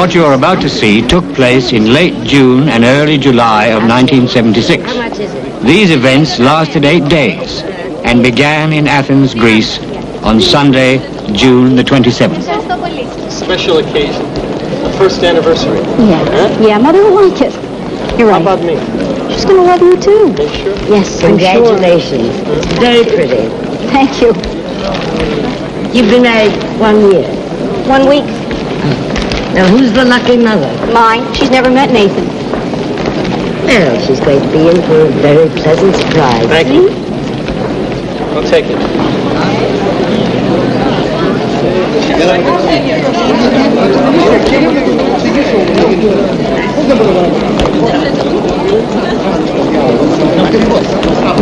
What you are about to see took place in late June and early July of 1976. These events lasted 8 days and began in Athens, Greece on Sunday, June the 27th. Special occasion. First anniversary. Yeah, Mother will like it. You're right. How about me? She's going to love you too. Are you sure? Yes, Congratulations. It's very pretty. Thank you. You've been married 1 year. 1 week. Now, who's the lucky mother? Mine. She's never met Nathan. Well, she's going to be in for a very pleasant surprise. Thank you. I'll take it.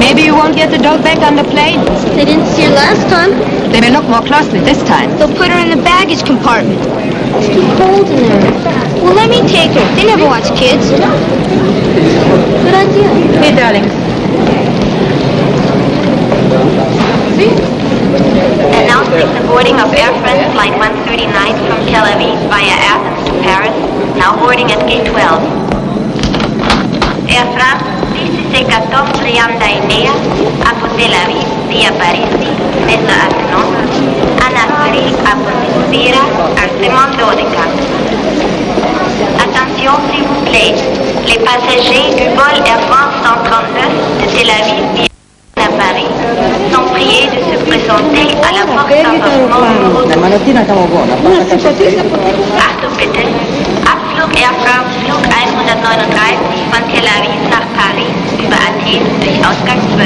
Maybe you won't get the dog back on the plane. They didn't see her last time. They may look more closely this time. They'll put her in the baggage compartment. It's too cold in there. Well, let me take her. They never watch kids. Good idea. Hey, darling. Announcing the boarding of Air France Flight 139 from Tel Aviv via Athens to Paris, now boarding at gate 12. Air France, DC-14 Triandainea, από Tel Aviv via Parisi, messa a Toulon, Anastri από Spira, Arsemon 12. Attention s'il vous plaît, les passagers du vol Air France 139 de Tel Aviv via Paris sont priés de se présenter à la porte d'embarquement numéro 12. Achtung bitte, Abflug Air France Flug 139 von Tel Aviv nach Paris über Athen durch Ausgang 12.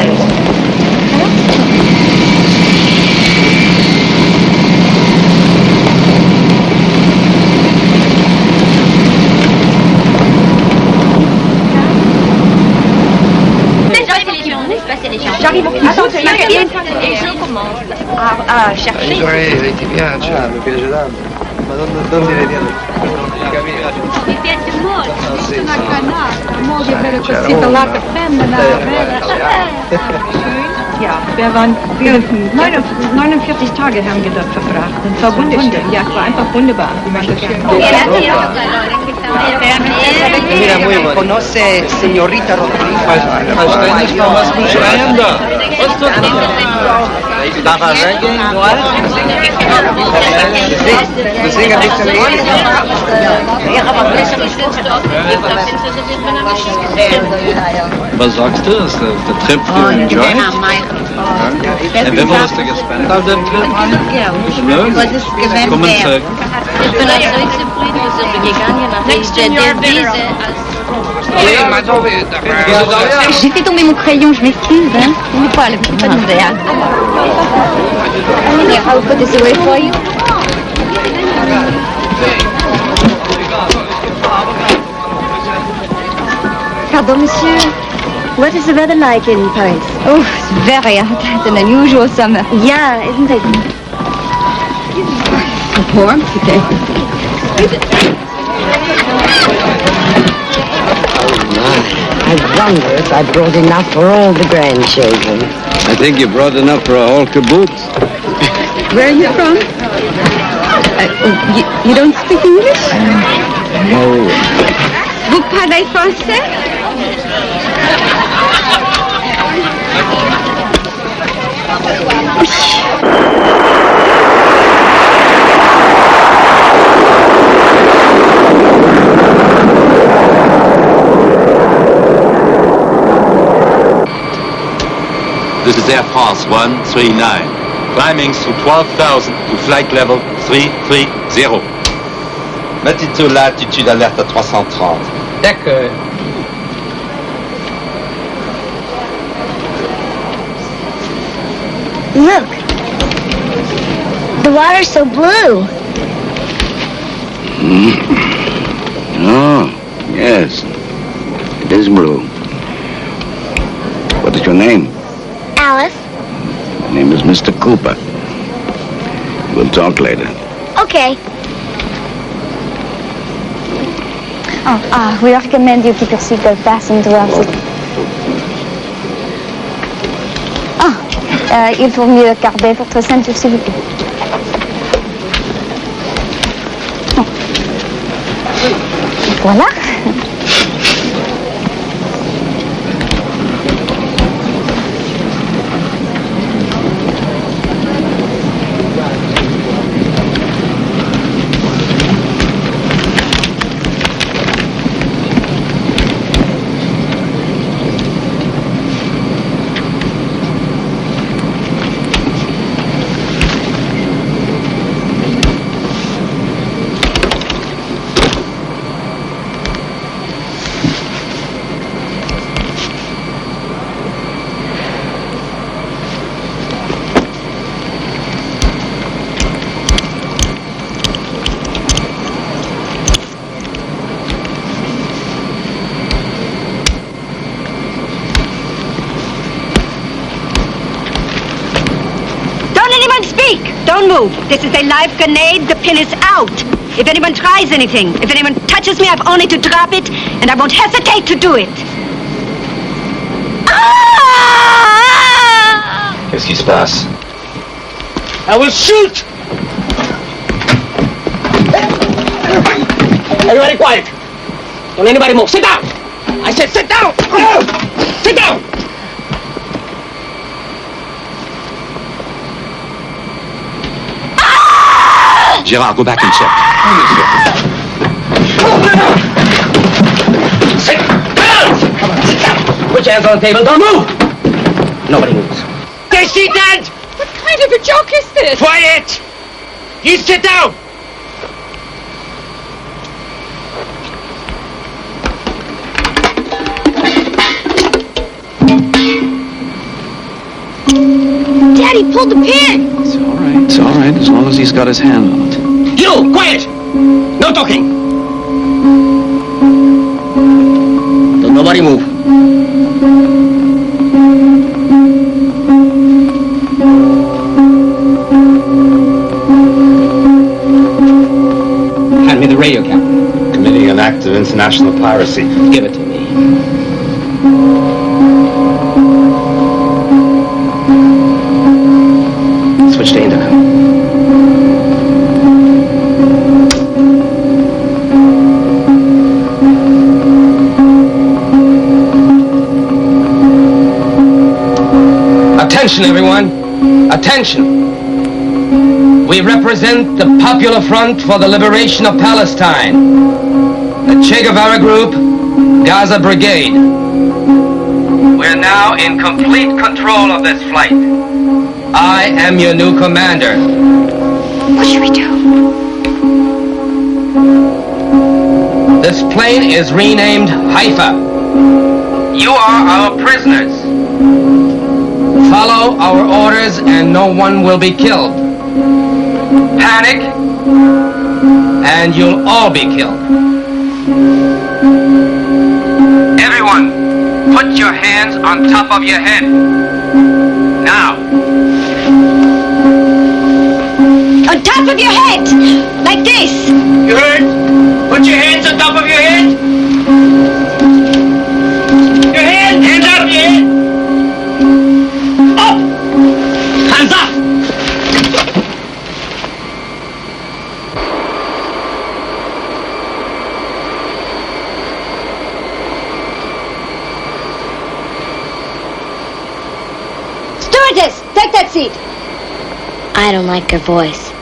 J'arrive au et je commence à chercher. Ti piace? Mi piace tanto. Ma non ti vedi. Mi piace molto, una granata, molto bello così, bellata, bella. Ja, wir waren 49 Tage haben wir dort verbracht. Und zwar wunderschön. Ja, es war einfach wunderbar. Mira, muy bueno. Conoce señorita Rodríguez. Darf er reggae? Wir singen ein bisschen Lied. Was sagst du? Ist der Trip enjoyed? En wie viel hast du gespendet auf dem Trip? Leuk. Kommen zurück. Ich bin also zufrieden, wir sind gegangen nach der Devise als... J'ai fait tomber mon crayon, je m'excuse. Hein. Il n'est pas le petit pas d'ouvert. I'll put this away for you. Pardon, monsieur. What is the weather like in Paris? Oh, it's very hot. It's an unusual summer. Yeah, isn't it? It's warm today. I wonder if I brought enough for all the grandchildren. I think you brought enough for a whole caboose. Where are you from? You don't speak English? No. Vous parlez français? This is Air France 139. Climbing through 12,000 to flight level 330. Latitude, latitude, alerte à 330. D'accord. Look. The water's so blue. Oh, yes. It is blue. What is your name? Alice. My name is Mr. Cooper. We'll talk later. Okay. We recommend you keep your seatbelt fastened well. Il faut mieux garder votre ceinture, s'il vous plaît. Voilà. Don't move. This is a live grenade. The pin is out. If anyone tries anything, if anyone touches me, I've only to drop it, and I won't hesitate to do it. Qu'est-ce qui se passe? I will shoot! Everybody quiet. Don't anybody move. Sit down. I said sit down. Sit down. Gérard, go back and check. Sit down! Sit down! Put your hands on the table. Don't move! Nobody moves. Stay seated! What kind of a joke is this? Quiet! You sit down! Daddy pulled the pin. It's all right, as long as he's got his hand on it. You, quiet! No talking! Don't nobody move. Hand me the radio, Captain. Committing an act of international piracy. Give it to me. Switch to intercom. Attention, everyone. Attention. We represent the Popular Front for the Liberation of Palestine, the Che Guevara Group, Gaza Brigade. We're now in complete control of this flight. I am your new commander. What should we do? This plane is renamed Haifa. You are our prisoners. Follow our orders and no one will be killed. Panic and you'll all be killed. Everyone, put your hands on top of your head. Now. On top of your head, like this. You heard? Put your hands on top of your head. Your hands up your head. Up. Hands up. Stewardess, take that seat. I don't like her voice.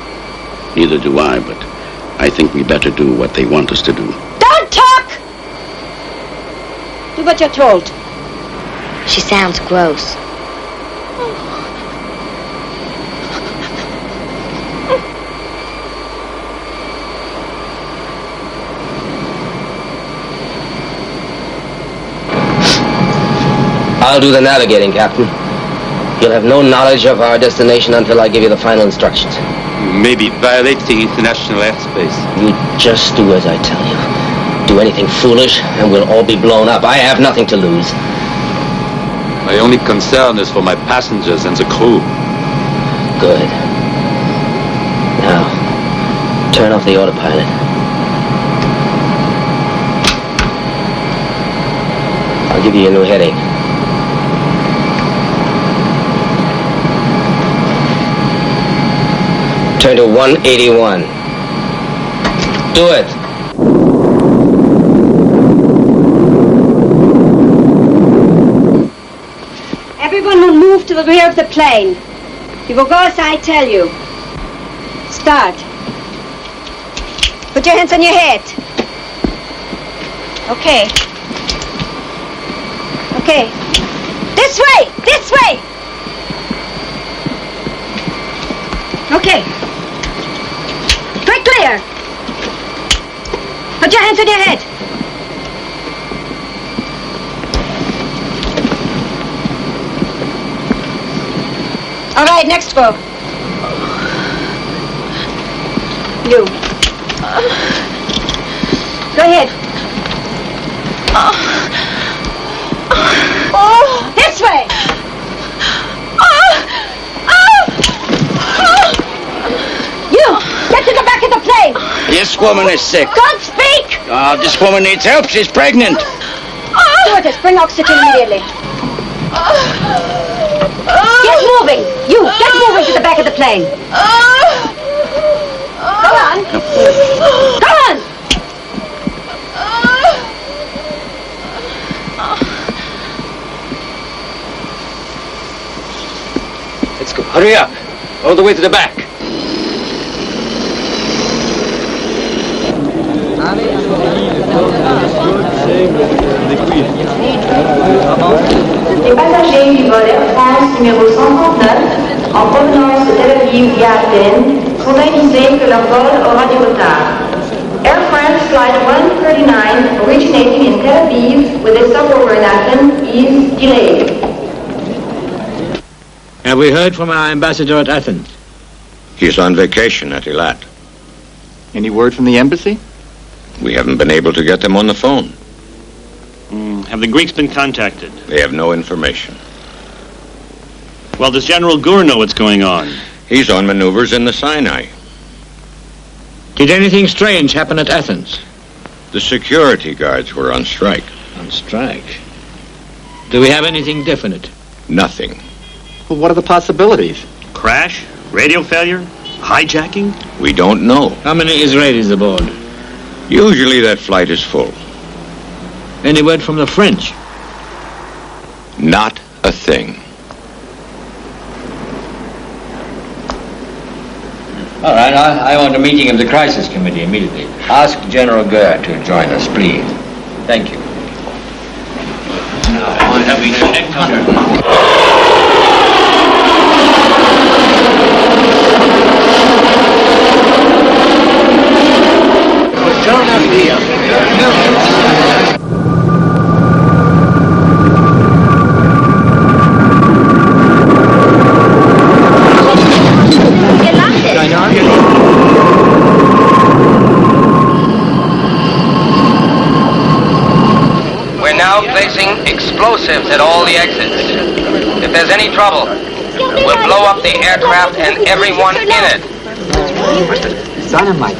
Neither do I, but I think we better do what they want us to do. Don't talk! Do what you're told. She sounds gross. I'll do the navigating, Captain. You'll have no knowledge of our destination until I give you the final instructions. You may be violating international airspace. You just do as I tell you. Do anything foolish and we'll all be blown up. I have nothing to lose. My only concern is for my passengers and the crew. Good. Now, turn off the autopilot. I'll give you a new heading. Turn to 181. Do it. to the rear of the plane. You will go as I tell you. Start. Put your hands on your head. Okay. Okay. This way! This way! Okay. Straight clear. Put your hands on your head. All right, next row. You. Go ahead. This way. You, get to the back of the plane. This woman is sick. Don't speak. This woman needs help. She's pregnant. Stewardess, bring oxygen immediately. Get moving. You, get moving to the back of the plane. Go on. Go on. Let's go. Hurry up. All the way to the back. Les passagers du vol Air France numéro 139 en provenance de Tel Aviv via Athènes sont avisés que leur vol aura du retard. Air France Flight 139 originating in Tel Aviv with a stopover in Athens is delayed. Have we heard from our ambassador at Athens? He's on vacation at Eilat. Any word from the embassy? We haven't been able to get them on the phone. Have the Greeks been contacted? They have no information. Well, does General Gur know what's going on? He's on maneuvers in the Sinai. Did anything strange happen at Athens? The security guards were on strike. On strike? Do we have anything definite? Nothing. Well, what are the possibilities? Crash? Radio failure? Hijacking? We don't know. How many Israelis aboard? Usually that flight is full. Any word from the French? Not a thing. All right, I want a meeting of the crisis committee immediately. Ask General Gur to join us, please. Thank you. On having a neck under. We're now placing explosives at all the exits. If there's any trouble, we'll blow up the aircraft and everyone in it. Dynamite.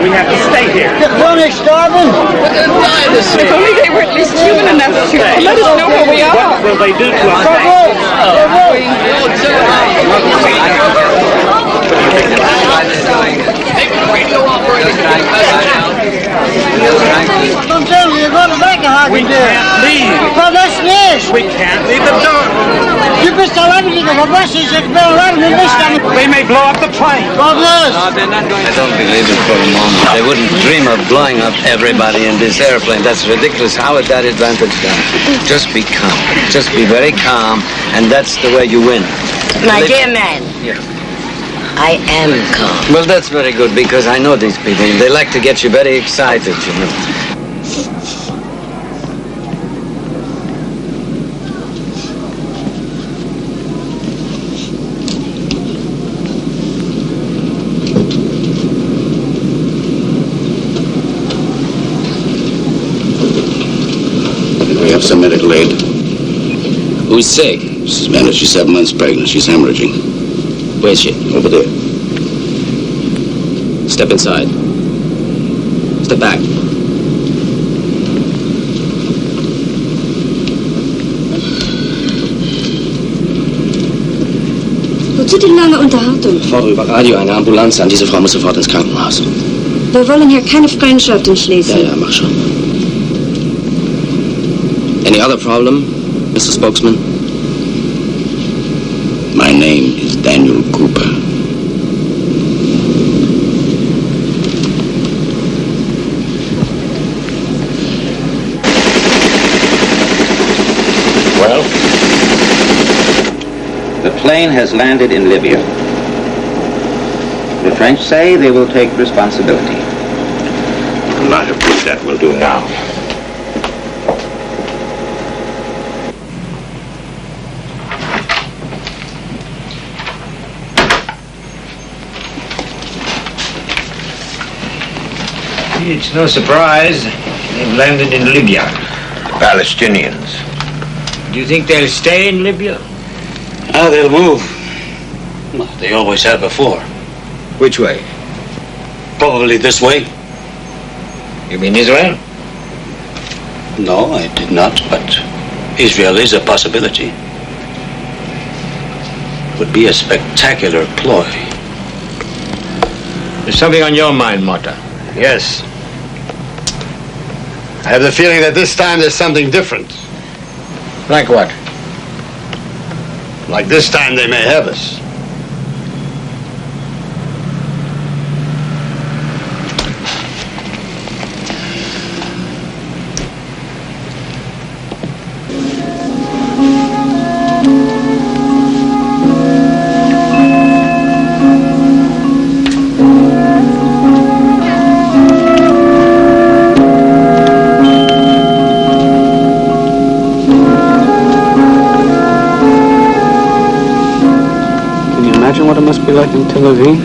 We have to stay here. Yoni starving. If only they were at least human enough to let us know where we are. What will they do to us? We can't leave. We can't leave the door. They may blow up the plane. I don't believe it for a moment. They wouldn't dream of blowing up everybody in this airplane. That's ridiculous. How would that advantage them? Just be calm. Just be very calm, and that's the way you win. My dear man. Yeah. I am calm. Well, that's very good, because I know these people. They like to get you very excited, you know. We have some medical aid. Who's sick? Mrs. Bennett, she's 7 months pregnant. She's hemorrhaging. Where's she? Over there. Step inside. Step back. Wozu die lange Unterhaltung? Ich fordere über Radio eine Ambulanz an. Diese Frau muss sofort ins Krankenhaus. Wir wollen hier keine Freundschaft schließen. Ja, mach schon. Any other problem, Mr. Spokesman? My name is Daniel Cooper. Well? The plane has landed in Libya. The French say they will take responsibility. Not a bit that will do now. It's no surprise. They've landed in Libya. Palestinians. Do you think they'll stay in Libya? They'll move. Well, they always have before. Which way? Probably this way. You mean Israel? No, I did not, but Israel is a possibility. Would be a spectacular ploy. There's something on your mind, Mota. Yes. I have the feeling that this time there's something different. Like what? Like this time they may have us. What it must be like in Tel Aviv?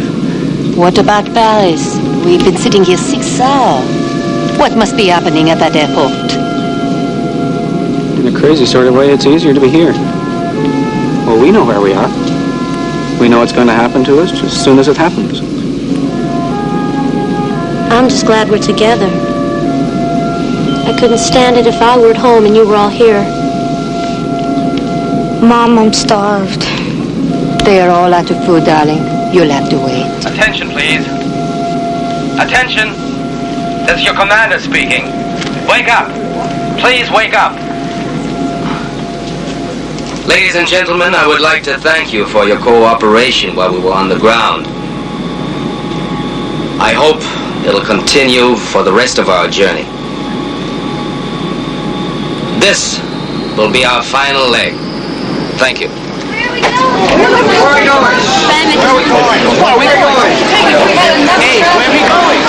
What about Paris? We've been sitting here 6 hours. What must be happening at that airport? In a crazy sort of way, it's easier to be here. Well, we know where we are. We know what's going to happen to us just as soon as it happens. I'm just glad we're together. I couldn't stand it if I were at home and you were all here. Mom, I'm starved. They are all out of food, darling. You'll have to wait. Attention, please. Attention. This is your commander speaking. Wake up. Please wake up. Ladies and gentlemen, I would like to thank you for your cooperation while we were on the ground. I hope it'll continue for the rest of our journey. This will be our final leg. Thank you. Where are we going? Where are we going? Where are we going? Hey, where are we going?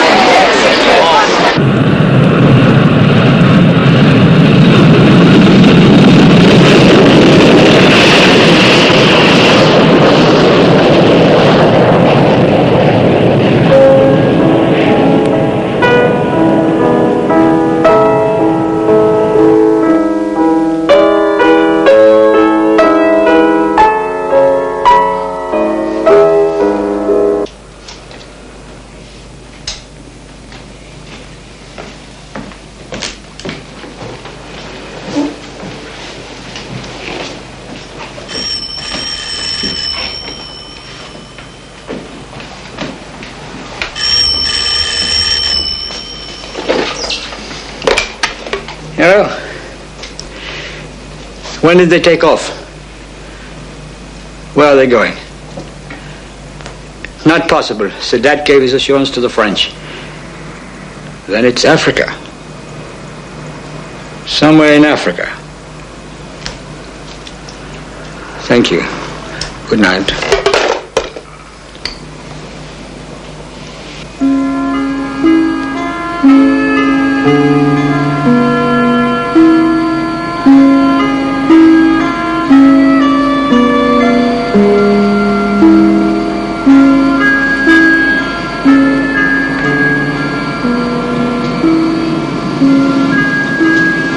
Hello? When did they take off? Where are they going? Not possible. Sadat gave his assurance to the French. Then it's Africa. Somewhere in Africa. Thank you. Good night.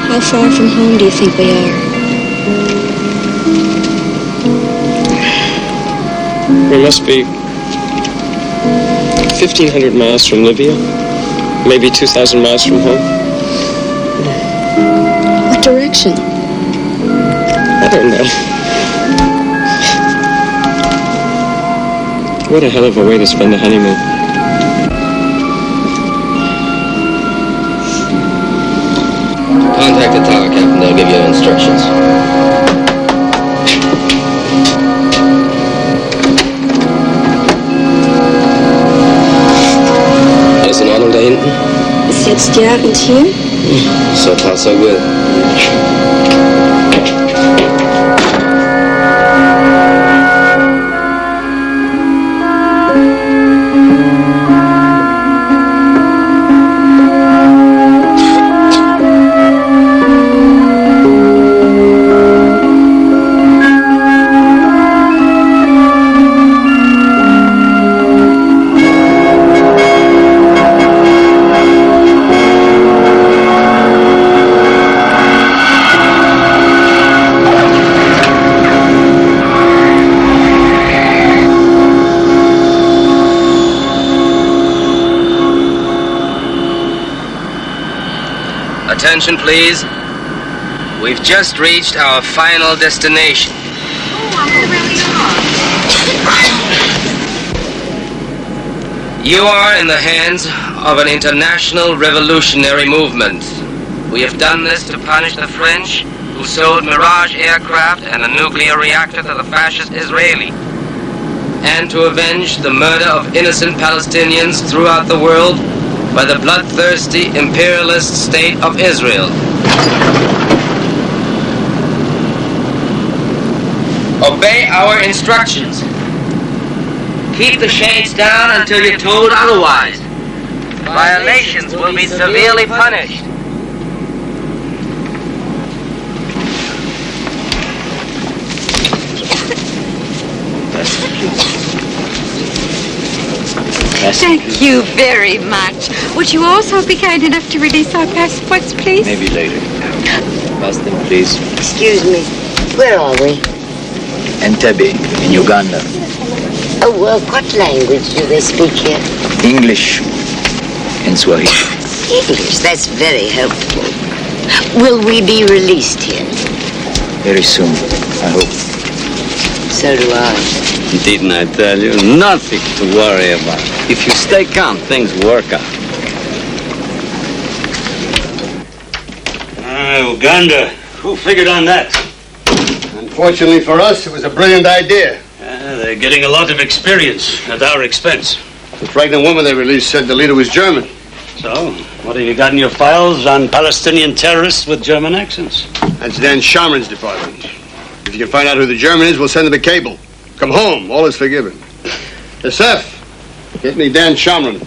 How far from home do you think we are? We must be 1,500 miles from Libya, maybe 2,000 miles from home. What direction? I don't know. What a hell of a way to spend the honeymoon. Contact the target. Captain. They'll give you instructions. Alles in Ordnung da hinten? Ist jetzt ja und hier? So far, so good. Attention, please. We've just reached our final destination. You are in the hands of an international revolutionary movement. We have done this to punish the French, who sold Mirage aircraft and a nuclear reactor to the fascist Israeli, and to avenge the murder of innocent Palestinians throughout the world by the bloodthirsty imperialist state of Israel. Obey our instructions. Keep the shades down until you're told otherwise. Violations will be severely punished. Thank you very much. Would you also be kind enough to release our passports, please? Maybe later. Pass them, please. Excuse me. Where are we? Entebbe, in Uganda. Oh, what language do they speak here? English and Swahili. English, that's very helpful. Will we be released here? Very soon, I hope. So do I. Didn't I tell you? Nothing to worry about. If you stay calm, things work out. Uganda. Who figured on that? Unfortunately for us, it was a brilliant idea. They're getting a lot of experience at our expense. The pregnant woman they released said the leader was German. So, what have you got in your files on Palestinian terrorists with German accents? That's Dan Shomron's department. If you can find out who the German is, we'll send them a cable. Come home. All is forgiven. SF, get me Dan Shomron.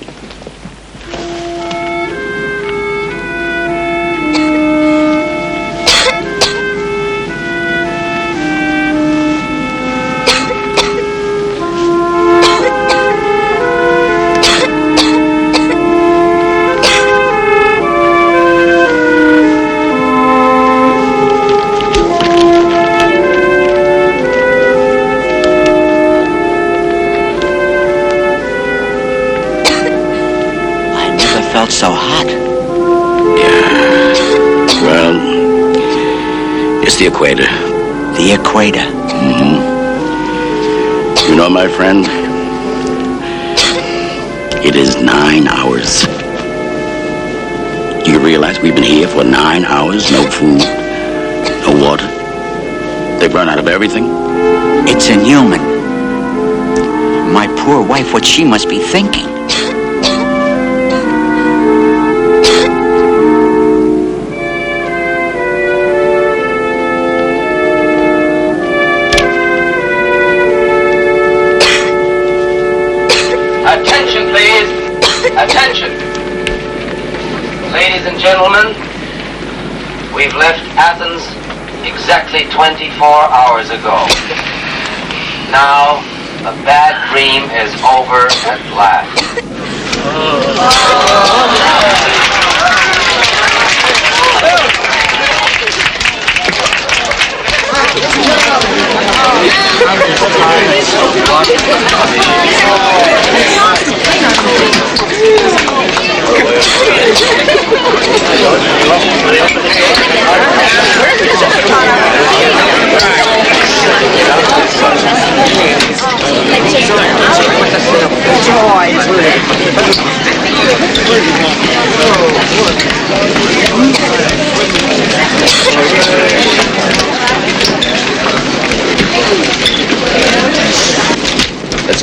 So hot. Yeah. Well, it's the equator. The equator? Mm-hmm. You know, my friend, it is 9 hours. Do you realize we've been here for 9 hours? No food, no water. They've run out of everything. It's inhuman. My poor wife, what she must be thinking. Attention, please. Attention. Ladies and gentlemen, we've left Athens exactly 24 hours ago. Now, the bad dream is over at last.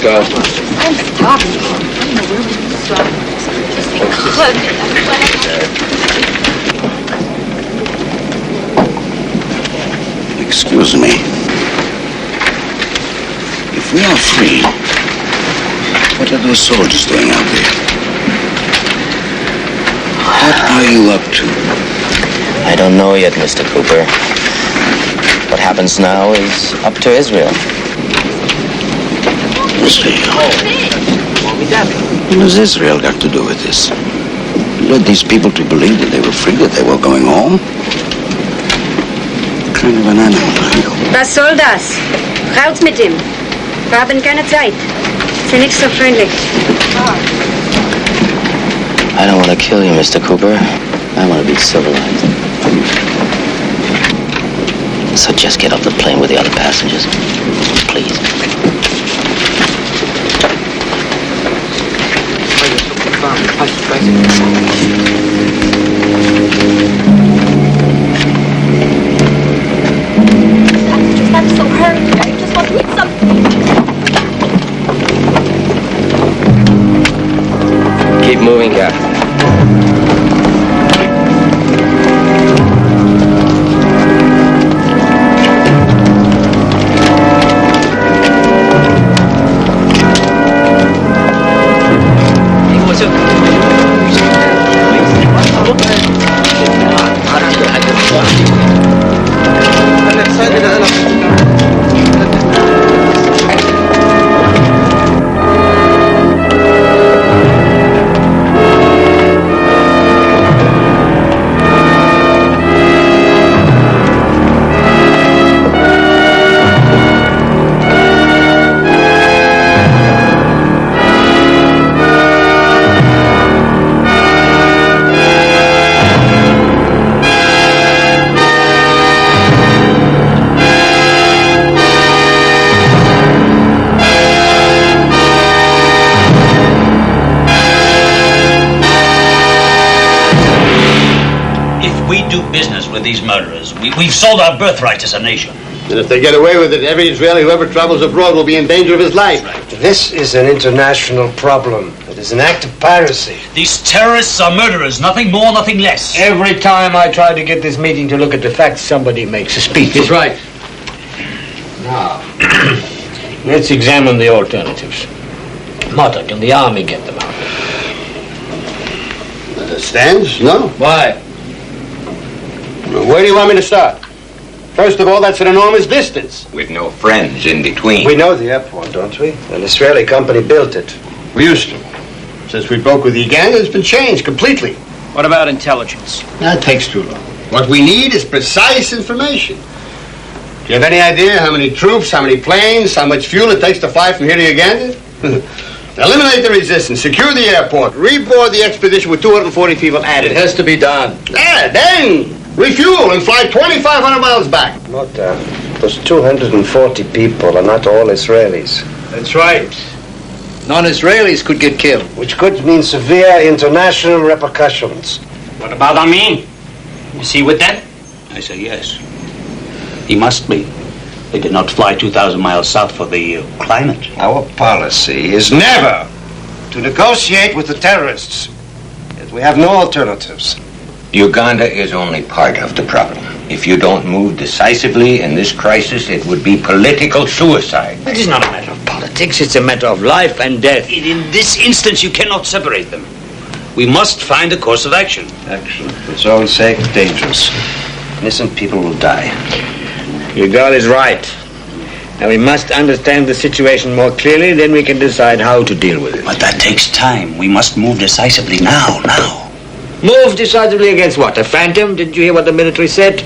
go. I'm starving. I don't know where we can start. Excuse me. If we are free, what are those soldiers doing out there? What are you up to? I don't know yet, Mr. Cooper. What happens now is up to Israel. Israel? What has Israel got to do with this? You led these people to believe that they were free, that they were going home? What kind of an animal are you? Was soll das? Raus mit ihm. Wir haben keine Zeit. Sie nicht so freundlich. I don't want to kill you, Mr. Cooper. I want to be civilized. So just get off the plane with the other passengers. Please. I'm so hungry. I just want to eat something. Keep moving, Captain. These murderers. We've sold our birthright as a nation. And if they get away with it, every Israeli who ever travels abroad will be in danger of his life. Right. This is an international problem. It is an act of piracy. These terrorists are murderers, nothing more, nothing less. Every time I try to get this meeting to look at the facts, somebody makes a speech. He's right. Now, let's examine the alternatives. Mother, can the army get them out? Stands? No. Why? Where do you want me to start? First of all, that's an enormous distance. With no friends in between. We know the airport, don't we? An Israeli company built it. We used to. Since we broke with Uganda, it's been changed completely. What about intelligence? That takes too long. What we need is precise information. Do you have any idea how many troops, how many planes, how much fuel it takes to fly from here to Uganda? Eliminate the resistance, secure the airport, reboard the expedition with 240 people added. It has to be done. Yeah, then refuel and fly 2,500 miles back. Those 240 people are not all Israelis. That's right. Non-Israelis could get killed. Which could mean severe international repercussions. What about Amin? Is he with them? I say yes. He must be. They did not fly 2,000 miles south for the climate. Our policy is never to negotiate with the terrorists. Yet we have no alternatives. Uganda is only part of the problem. If you don't move decisively in this crisis, it would be political suicide. It is not a matter of politics, it's a matter of life and death. In this instance, you cannot separate them. We must find a course of action. Action, for its own sake, dangerous. Innocent people will die. Your girl is right. Now we must understand the situation more clearly, then we can decide how to deal with it. But that takes time. We must move decisively now. Move decisively against what? A phantom? Didn't you hear what the military said?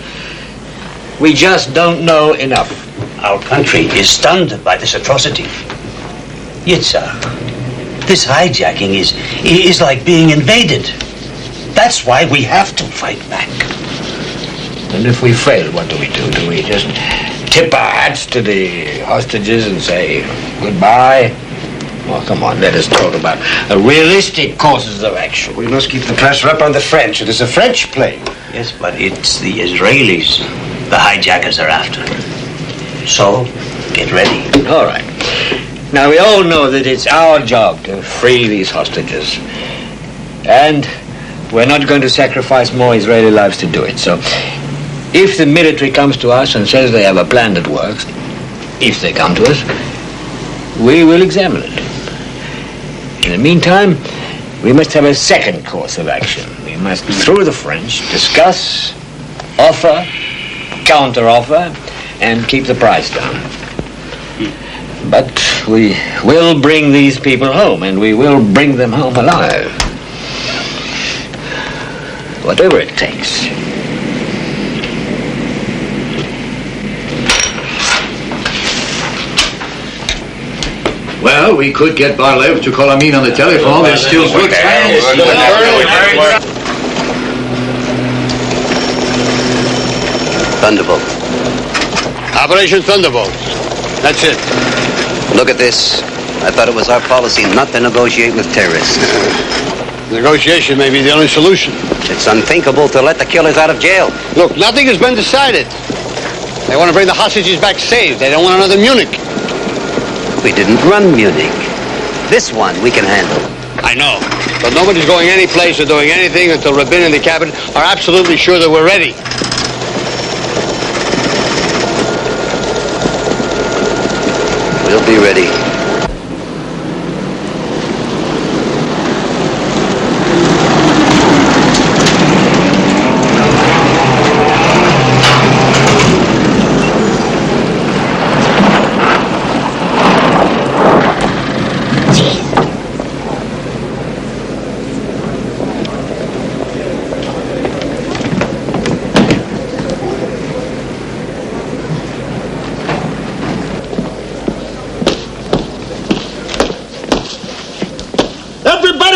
We just don't know enough. Our country is stunned by this atrocity. Yitzhak, this hijacking is like being invaded. That's why we have to fight back. And if we fail, what do we do? Do we just tip our hats to the hostages and say goodbye? Well, come on, let us talk about realistic courses of action. We must keep the pressure up on the French. It is a French plane. Yes, but it's the Israelis the hijackers are after. So, get ready. All right. Now, we all know that it's our job to free these hostages. And we're not going to sacrifice more Israeli lives to do it. So, if the military comes to us and says they have a plan that works, if they come to us, we will examine it. In the meantime, we must have a second course of action. We must, through the French, discuss, offer, counter-offer, and keep the price down. But we will bring these people home, and we will bring them home alive. Whatever it takes. Well, we could get Barlev to call Amin on the telephone. There's still good chance. Thunderbolt. Operation Thunderbolt. That's it. Look at this. I thought it was our policy not to negotiate with terrorists. Negotiation may be the only solution. It's unthinkable to let the killers out of jail. Look, nothing has been decided. They want to bring the hostages back safe. They don't want another Munich. We didn't run Munich. This one we can handle. I know. But nobody's going any place or doing anything until Rabin and the cabinet are absolutely sure that we're ready. We'll be ready.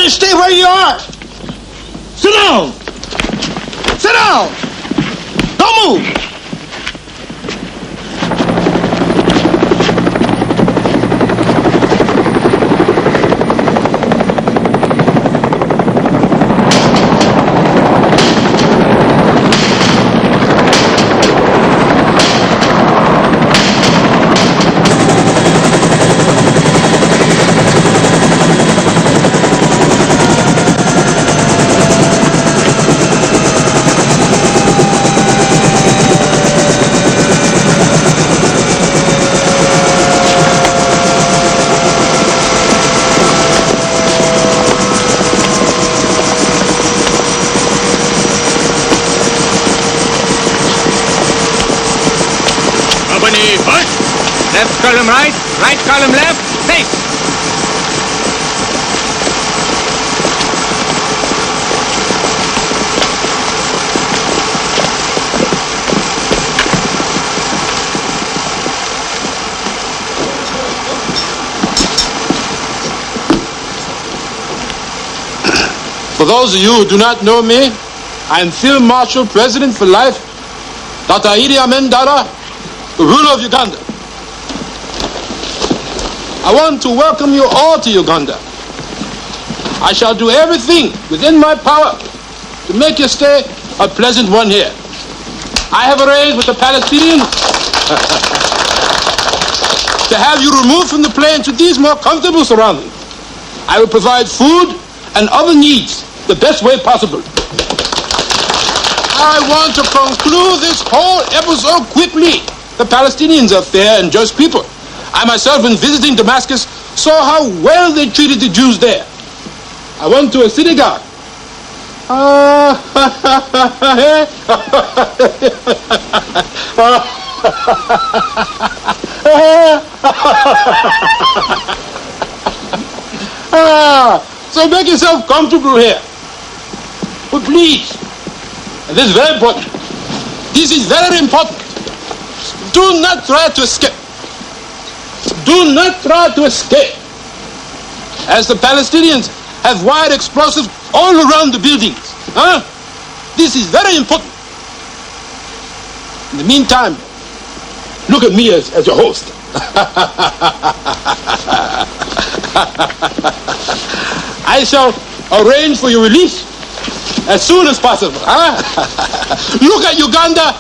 Stay where you are. Sit down. Sit down. Don't move. Left column right, right column left, face. For those of you who do not know me, I am Field Marshal President for life, Dr. Idi Amin Dada, the ruler of Uganda. I want to welcome you all to Uganda. I shall do everything within my power to make your stay a pleasant one here. I have arranged with the Palestinians to have you removed from the plane to these more comfortable surroundings. I will provide food and other needs the best way possible. I want to conclude this whole episode quickly. The Palestinians are fair and just people. I myself, when visiting Damascus, saw how well they treated the Jews there. I went to a synagogue. So make yourself comfortable here. But please, and this is very important. This is very important. Do not try to escape. Do not try to escape. As the Palestinians have wired explosives all around the buildings. This is very important. In the meantime, look at me as your host. I shall arrange for your release as soon as possible. Look at Uganda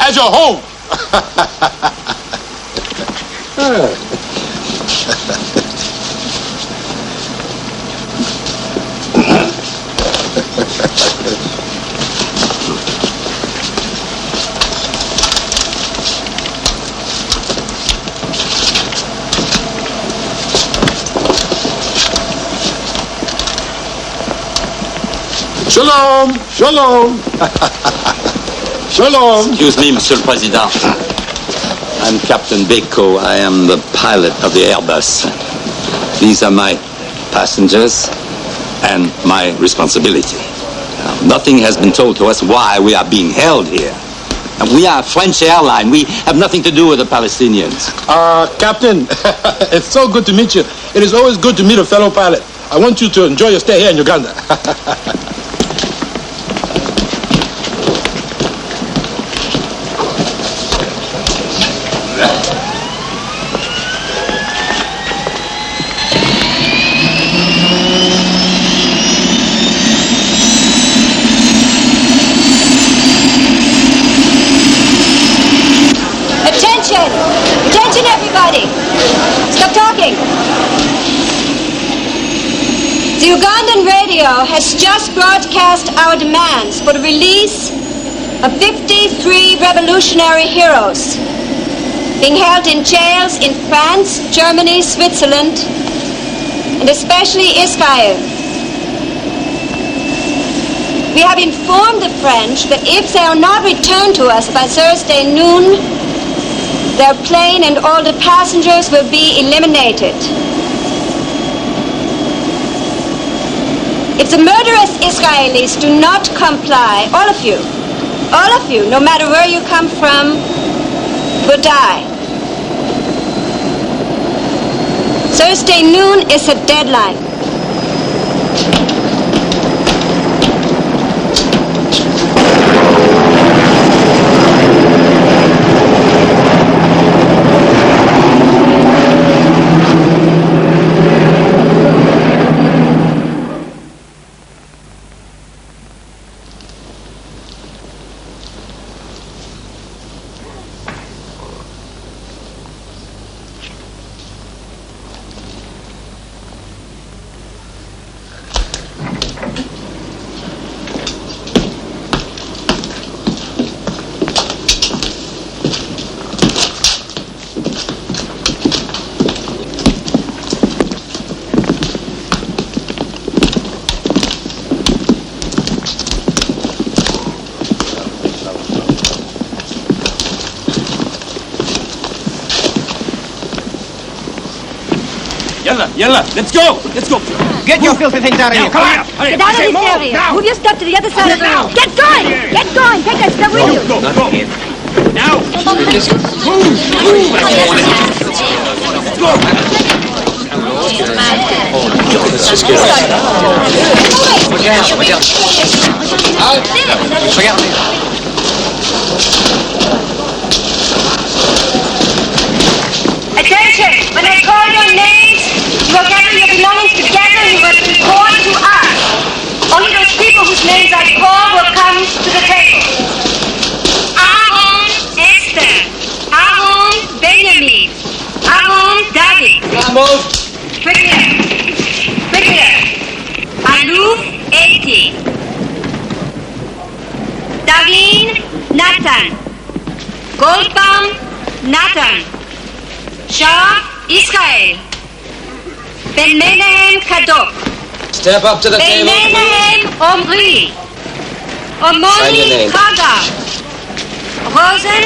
as your home. Shalom, shalom. Shalom. Excuse me, Monsieur le Président. I'm Captain Beko. I am the pilot of the Airbus. These are my passengers and my responsibility. Nothing has been told to us why we are being held here. And we are a French airline. We have nothing to do with the Palestinians. Captain, it's so good to meet you. It is always good to meet a fellow pilot. I want you to enjoy your stay here in Uganda. Attention, everybody! Stop talking! The Ugandan radio has just broadcast our demands for the release of 53 revolutionary heroes being held in jails in France, Germany, Switzerland, and especially Israel. We have informed the French that if they are not returned to us by Thursday noon, their plane and all the passengers will be eliminated. If the murderous Israelis do not comply, all of you, no matter where you come from, will die. Thursday noon is a deadline. Yalla, let's go! Get your filthy things out of here! Come on! Get out of this area! Now. Move your stuff to the other side of the room! Get going! Get going! Take that stuff with you! Go! Now! Let's just get Attention! When I call your names, you will gather your belongings together and you must report to us. Only those people whose names I call will come to the table. Aaron Esther. Aaron Benjamin. Aaron David. Quicker. Aluf 80. Davin Nathan. Goldbaum Nathan. Shah Israel. Ben Menahem Kadok. Step up to the table. Ben Menahem Omri. Sign your Omoni name. Kaga. Rosen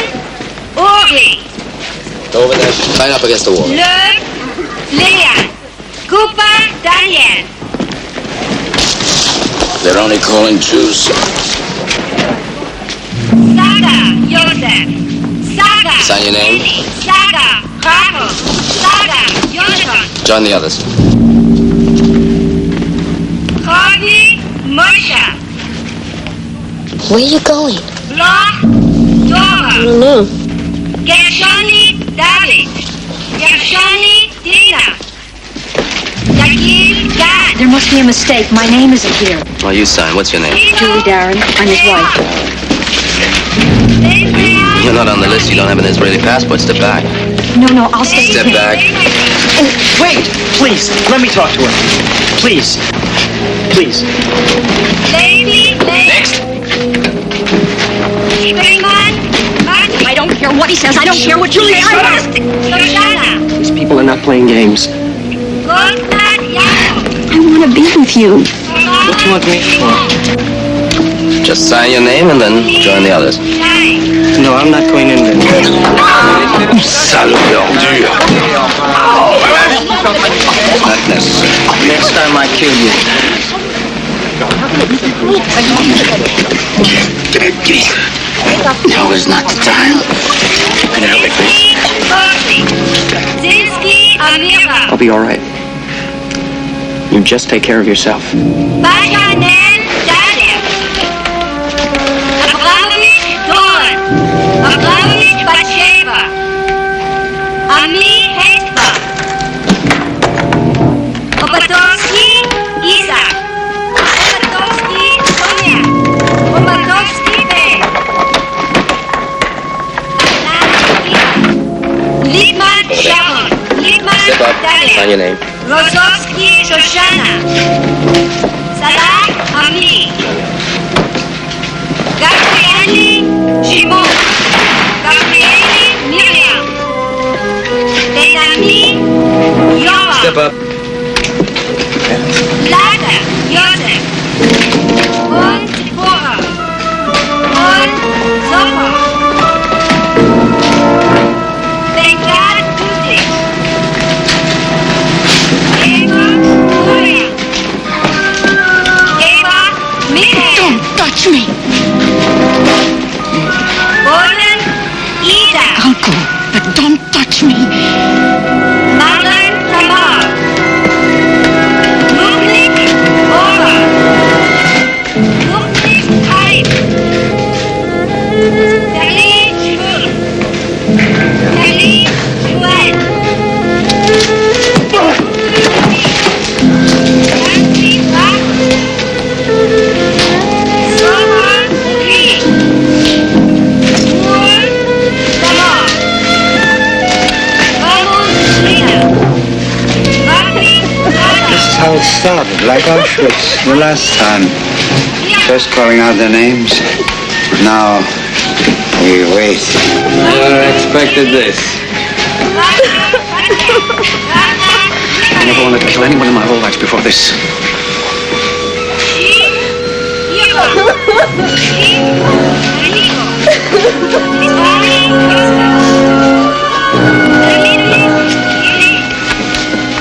Uri. Go over there. Line up against the wall. Le Leon. Cooper Daniel. They're only calling Jews. Saga Joseph. Saga. Sign your name. Saga Bravo. Saga Yonatan. Join the others. Harvey Moshe. Where are you going? Bloch Dora. I don't know. Gershoni David. Gershoni Dina. Dagil Gad. There must be a mistake. My name isn't here. Oh, you sign. What's your name? Julie Darren. I'm his wife. You're not on the list. You don't have an Israeli passport. Step back. No, I'll stay. Step back. Wait! Please, let me talk to her. Please. Lady Next. I don't care what he says. I don't care what you say. These people are not playing games. I want to be with you. What do you want me for? Just sign your name and then join the others. No, I'm not going in there. Sale d'ordure. Not necessary. Next time I kill you. Now is not the time. Penelope, please. I'll be all right. You just take care of yourself. Step up, sign your name. Rozovsky Shoshana. Salah Ami. Gabrieli Shimon. Gabrieli Miriam. Benami Yoram. Step up. Lada Yosef. Und Deborah. Und Zohar. Bengal Tudik. Don't touch me. Gordon Ida. I'll go, but don't touch me. Marlon Tamar. Ludwig Ora. Ludwig Haim. Sally Schul. Sally Joel. How it started, like Auschwitz the last time. First calling out their names. Now we wait. I never expected this. I never wanted to kill anyone in my whole life before this.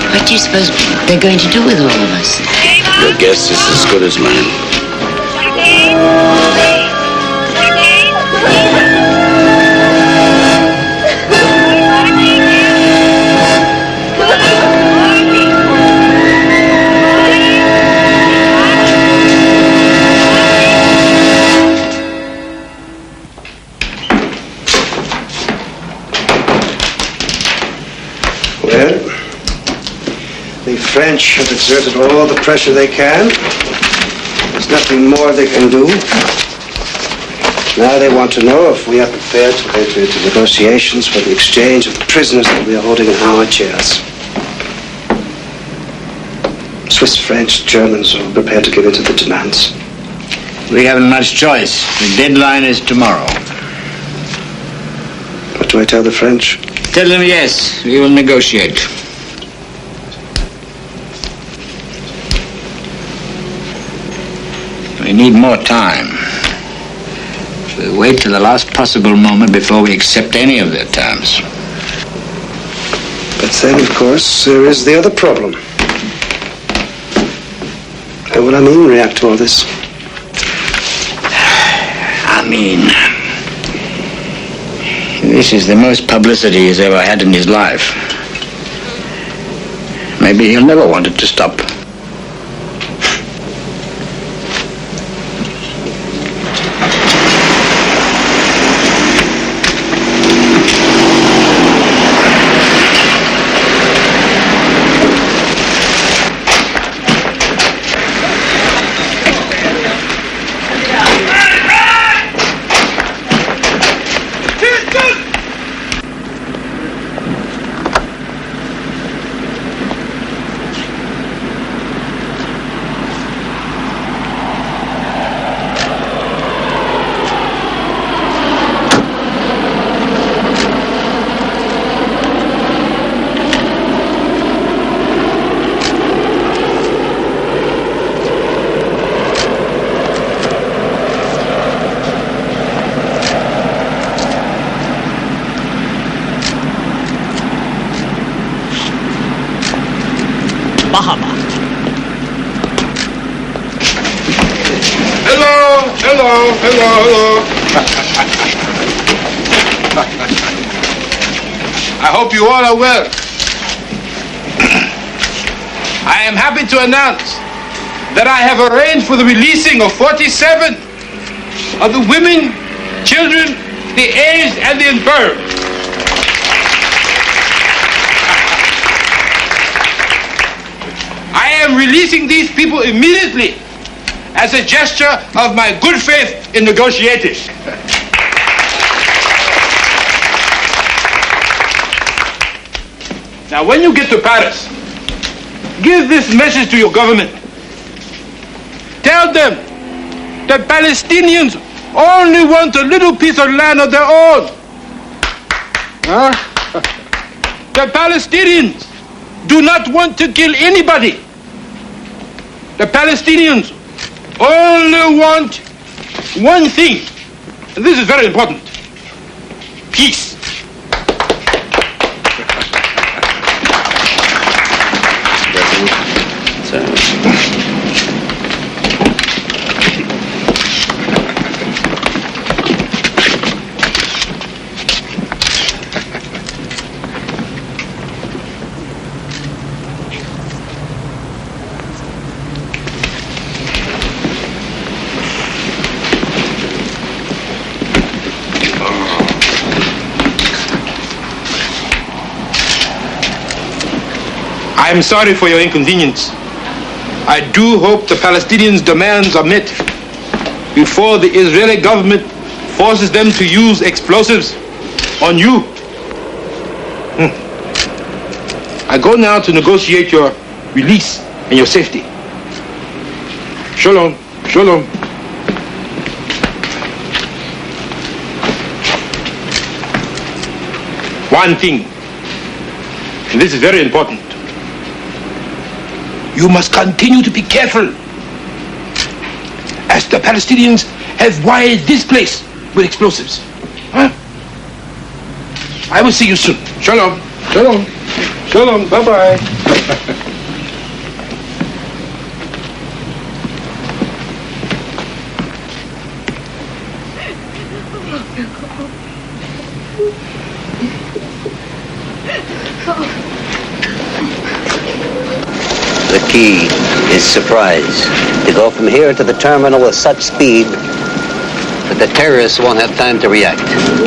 What do you suppose they're going to do with all of us? Your guess is as good as mine. Well, the French have exerted all the pressure they can. There's nothing more they can do. Now they want to know if we are prepared to enter into negotiations for the exchange of the prisoners that we are holding in our chairs. Swiss, French, Germans are prepared to give in to the demands. We haven't much choice. The deadline is tomorrow. What do I tell the French? Tell them yes, we will negotiate. We need more time. We'll wait till the last possible moment before we accept any of their terms. But then, of course, there is the other problem. How will Amin react to all this? Amin. This is the most publicity he's ever had in his life. Maybe he'll never want it to stop. Mahabad. Hello. I hope you all are well. I am happy to announce that I have arranged for the releasing of 47 of the women, children, the aged, and the infirm. I am releasing these people immediately as a gesture of my good faith in negotiating. Now, when you get to Paris, give this message to your government. Tell them that Palestinians only want a little piece of land of their own. The Palestinians do not want to kill anybody. The Palestinians only want one thing, and this is very important: peace. I am sorry for your inconvenience. I do hope the Palestinians' demands are met before the Israeli government forces them to use explosives on you. I go now to negotiate your release and your safety. Shalom. Shalom. One thing, and this is very important. You must continue to be careful, as the Palestinians have wired this place with explosives. I will see you soon. Shalom. Shalom. Shalom. Bye-bye. The key is surprise. To go from here to the terminal with such speed that the terrorists won't have time to react.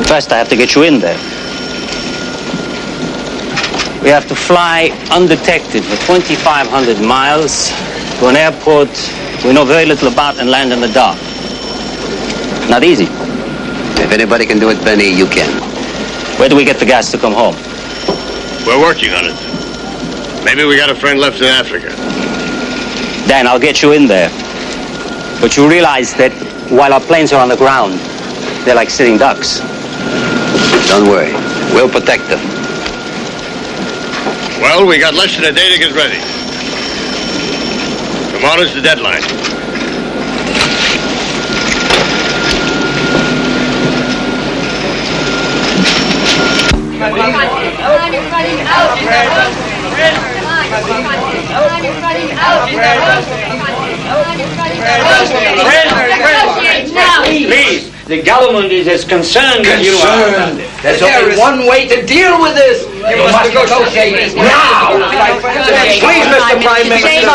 First, I have to get you in there. We have to fly undetected for 2,500 miles to an airport we know very little about and land in the dark. Not easy. If anybody can do it, Benny, you can. Where do we get the gas to come home? We're working on it. Maybe we got a friend left in Africa. Dan, I'll get you in there. But you realize that while our planes are on the ground, they're like sitting ducks. Don't worry. We'll protect them. Well, we got less than a day to get ready. Tomorrow's the deadline. Please, the government is as concerned as you are. There's only one way to deal with this. You must negotiate now. Please, Mr. Prime Minister,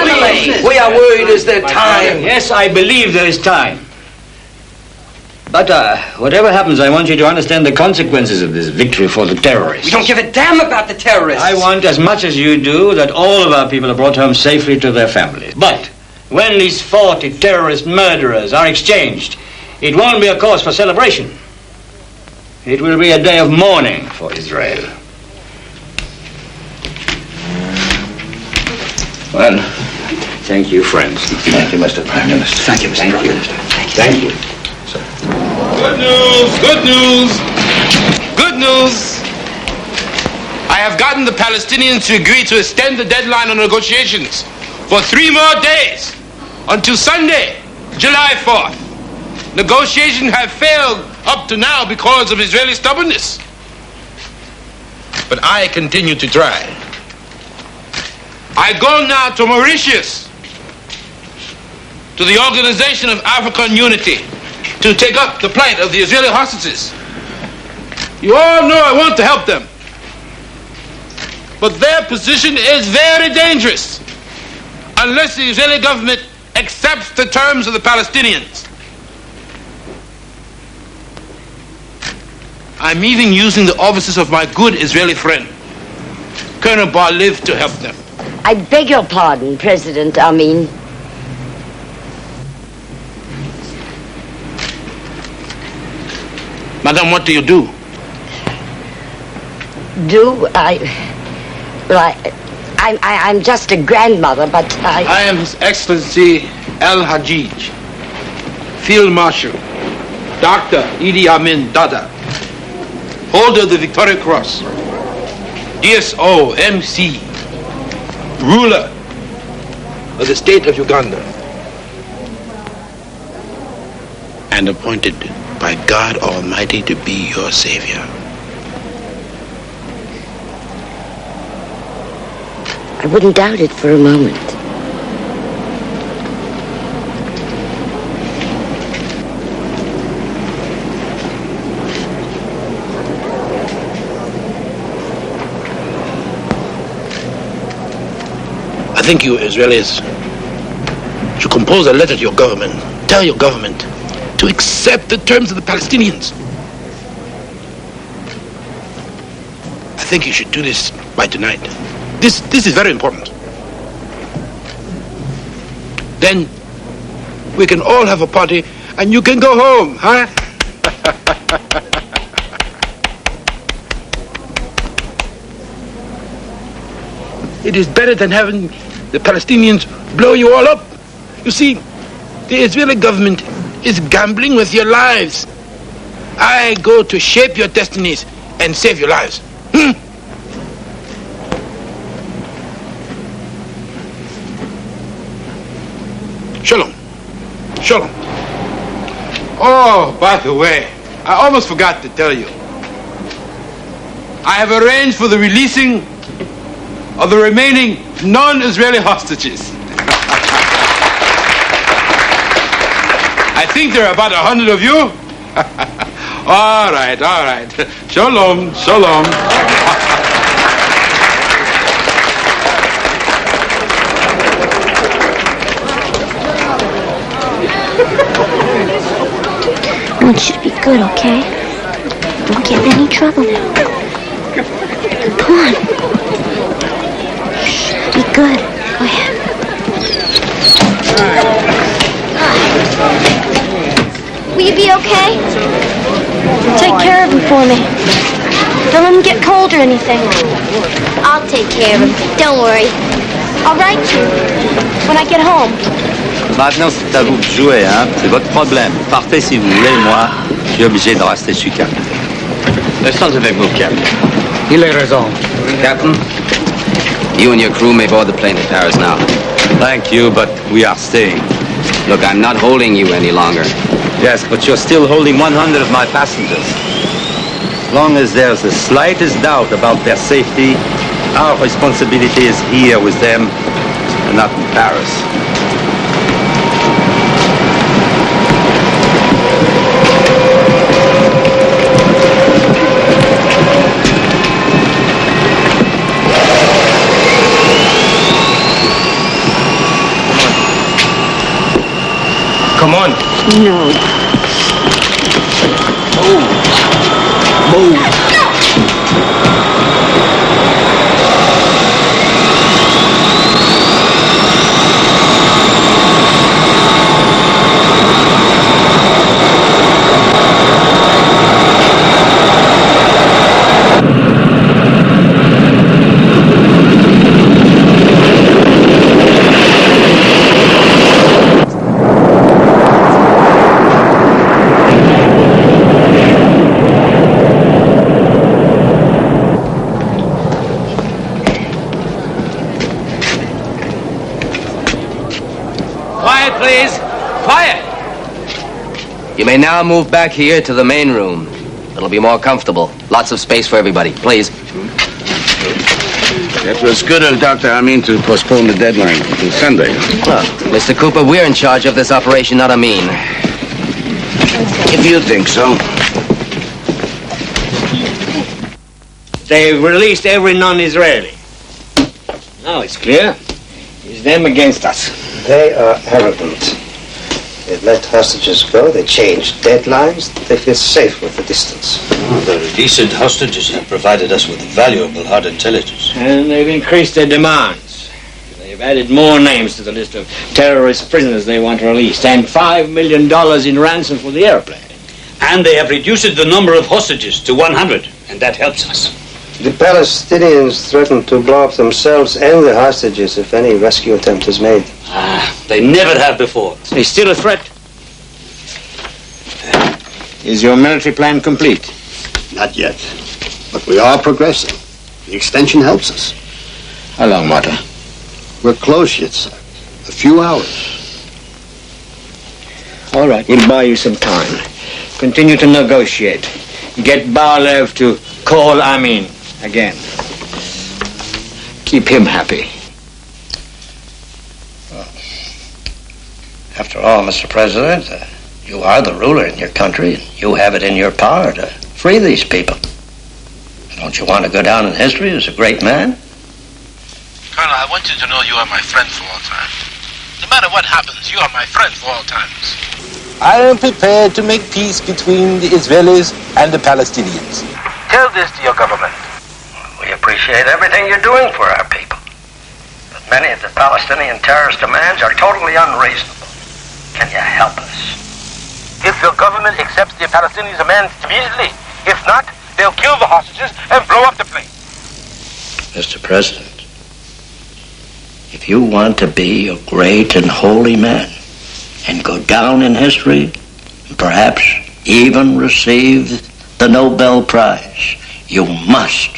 please. We are worried. Is there time? Yes, I believe there is time. But whatever happens, I want you to understand the consequences of this victory for the terrorists. We don't give a damn about the terrorists. I want, as much as you do, that all of our people are brought home safely to their families. But when these 40 terrorist murderers are exchanged, it won't be a cause for celebration. It will be a day of mourning for Israel. Well, thank you, friends. Thank you, Mr. Prime Minister. Thank you, Mr. Prime Minister. Thank you. Good news, good news, good news. I have gotten the Palestinians to agree to extend the deadline on negotiations for 3 more days until Sunday, July 4th. Negotiations have failed up to now because of Israeli stubbornness. But I continue to try. I go now to Mauritius, to the Organization of African Unity, to take up the plight of the Israeli hostages. You all know I want to help them. But their position is very dangerous unless the Israeli government accepts the terms of the Palestinians. I'm even using the offices of my good Israeli friend, Colonel Bar-Liv, to help them. I beg your pardon, President Amin. Madam, what do you do? I'm just a grandmother, but I am His Excellency El-Hajij, Field Marshal, Dr. Idi Amin Dada, holder of the Victoria Cross, DSO, MC, ruler of the state of Uganda, and appointed by God Almighty to be your savior. I wouldn't doubt it for a moment. I think you Israelis should compose a letter to your government. Tell your government to accept the terms of the Palestinians. I think you should do this by tonight. This is very important. Then we can all have a party and you can go home, huh? It is better than having the Palestinians blow you all up. You see, the Israeli government is gambling with your lives. I go to shape your destinies and save your lives. Shalom. Shalom. Oh, by the way, I almost forgot to tell you. I have arranged for the releasing of the remaining non-Israeli hostages. I think there are about 100 of you. All right. Shalom, shalom. I want you to be good, okay? Don't get in any trouble. Come on. Shh, be good. Go ahead. Will you be okay? Take care of him for me. Don't let him get cold or anything. I'll take care of him. Don't worry. I'll write you when I get home. Maintenant, c'est à vous de jouer, hein? C'est votre problème. Partez si vous voulez, moi, je suis obligé de rester sur Cap. Restons avec vous, Captain. Il a raison. Captain, you and your crew may board the plane to Paris now. Thank you, but we are staying. Look, I'm not holding you any longer. Yes, but you're still holding 100 of my passengers. As long as there's the slightest doubt about their safety, our responsibility is here with them and not in Paris. Come on. No. Move. You may now move back here to the main room. It'll be more comfortable. Lots of space for everybody, please. That was good of Dr. Amin to postpone the deadline until Sunday. Well, Mr. Cooper, we're in charge of this operation, not Amin. If you think so. They've released every non-Israeli. Now it's clear. It's them against us. They are arrogant. They've let hostages go, they changed deadlines, they feel safe with the distance. Oh, the decent hostages have provided us with valuable hard intelligence. And they've increased their demands. They've added more names to the list of terrorist prisoners they want released, and $5 million in ransom for the airplane. And they have reduced the number of hostages to 100, and that helps us. The Palestinians threaten to blow up themselves and the hostages if any rescue attempt is made. They never have before. They still a threat. Is your military plan complete? Not yet. But we are progressing. The extension helps us. How long, Marta? We're close yet, sir. A few hours. All right, we'll buy you some time. Continue to negotiate. Get Bar-Lev to call Amin again. Keep him happy. After all, Mr. President, you are the ruler in your country, and you have it in your power to free these people. Don't you want to go down in history as a great man? Colonel, I want you to know you are my friend for all time. No matter what happens, you are my friend for all times. I am prepared to make peace between the Israelis and the Palestinians. Tell this to your government. We appreciate everything you're doing for our people. But many of the Palestinian terrorist demands are totally unreasonable. Can you help us? If your government accepts the Palestinians' demands immediately, if not, they'll kill the hostages and blow up the place. Mr. President, if you want to be a great and holy man and go down in history and perhaps even receive the Nobel Prize, you must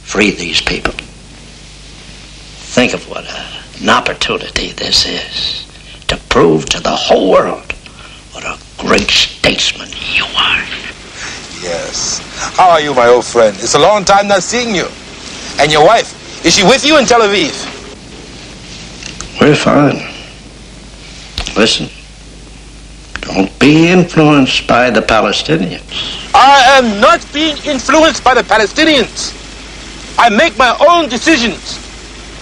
free these people. Think of what an opportunity this is to prove to the whole world what a great statesman you are. Yes. How are you, my old friend? It's a long time not seeing you. And your wife, is she with you in Tel Aviv? We're fine. Listen, don't be influenced by the Palestinians. I am not being influenced by the Palestinians. I make my own decisions.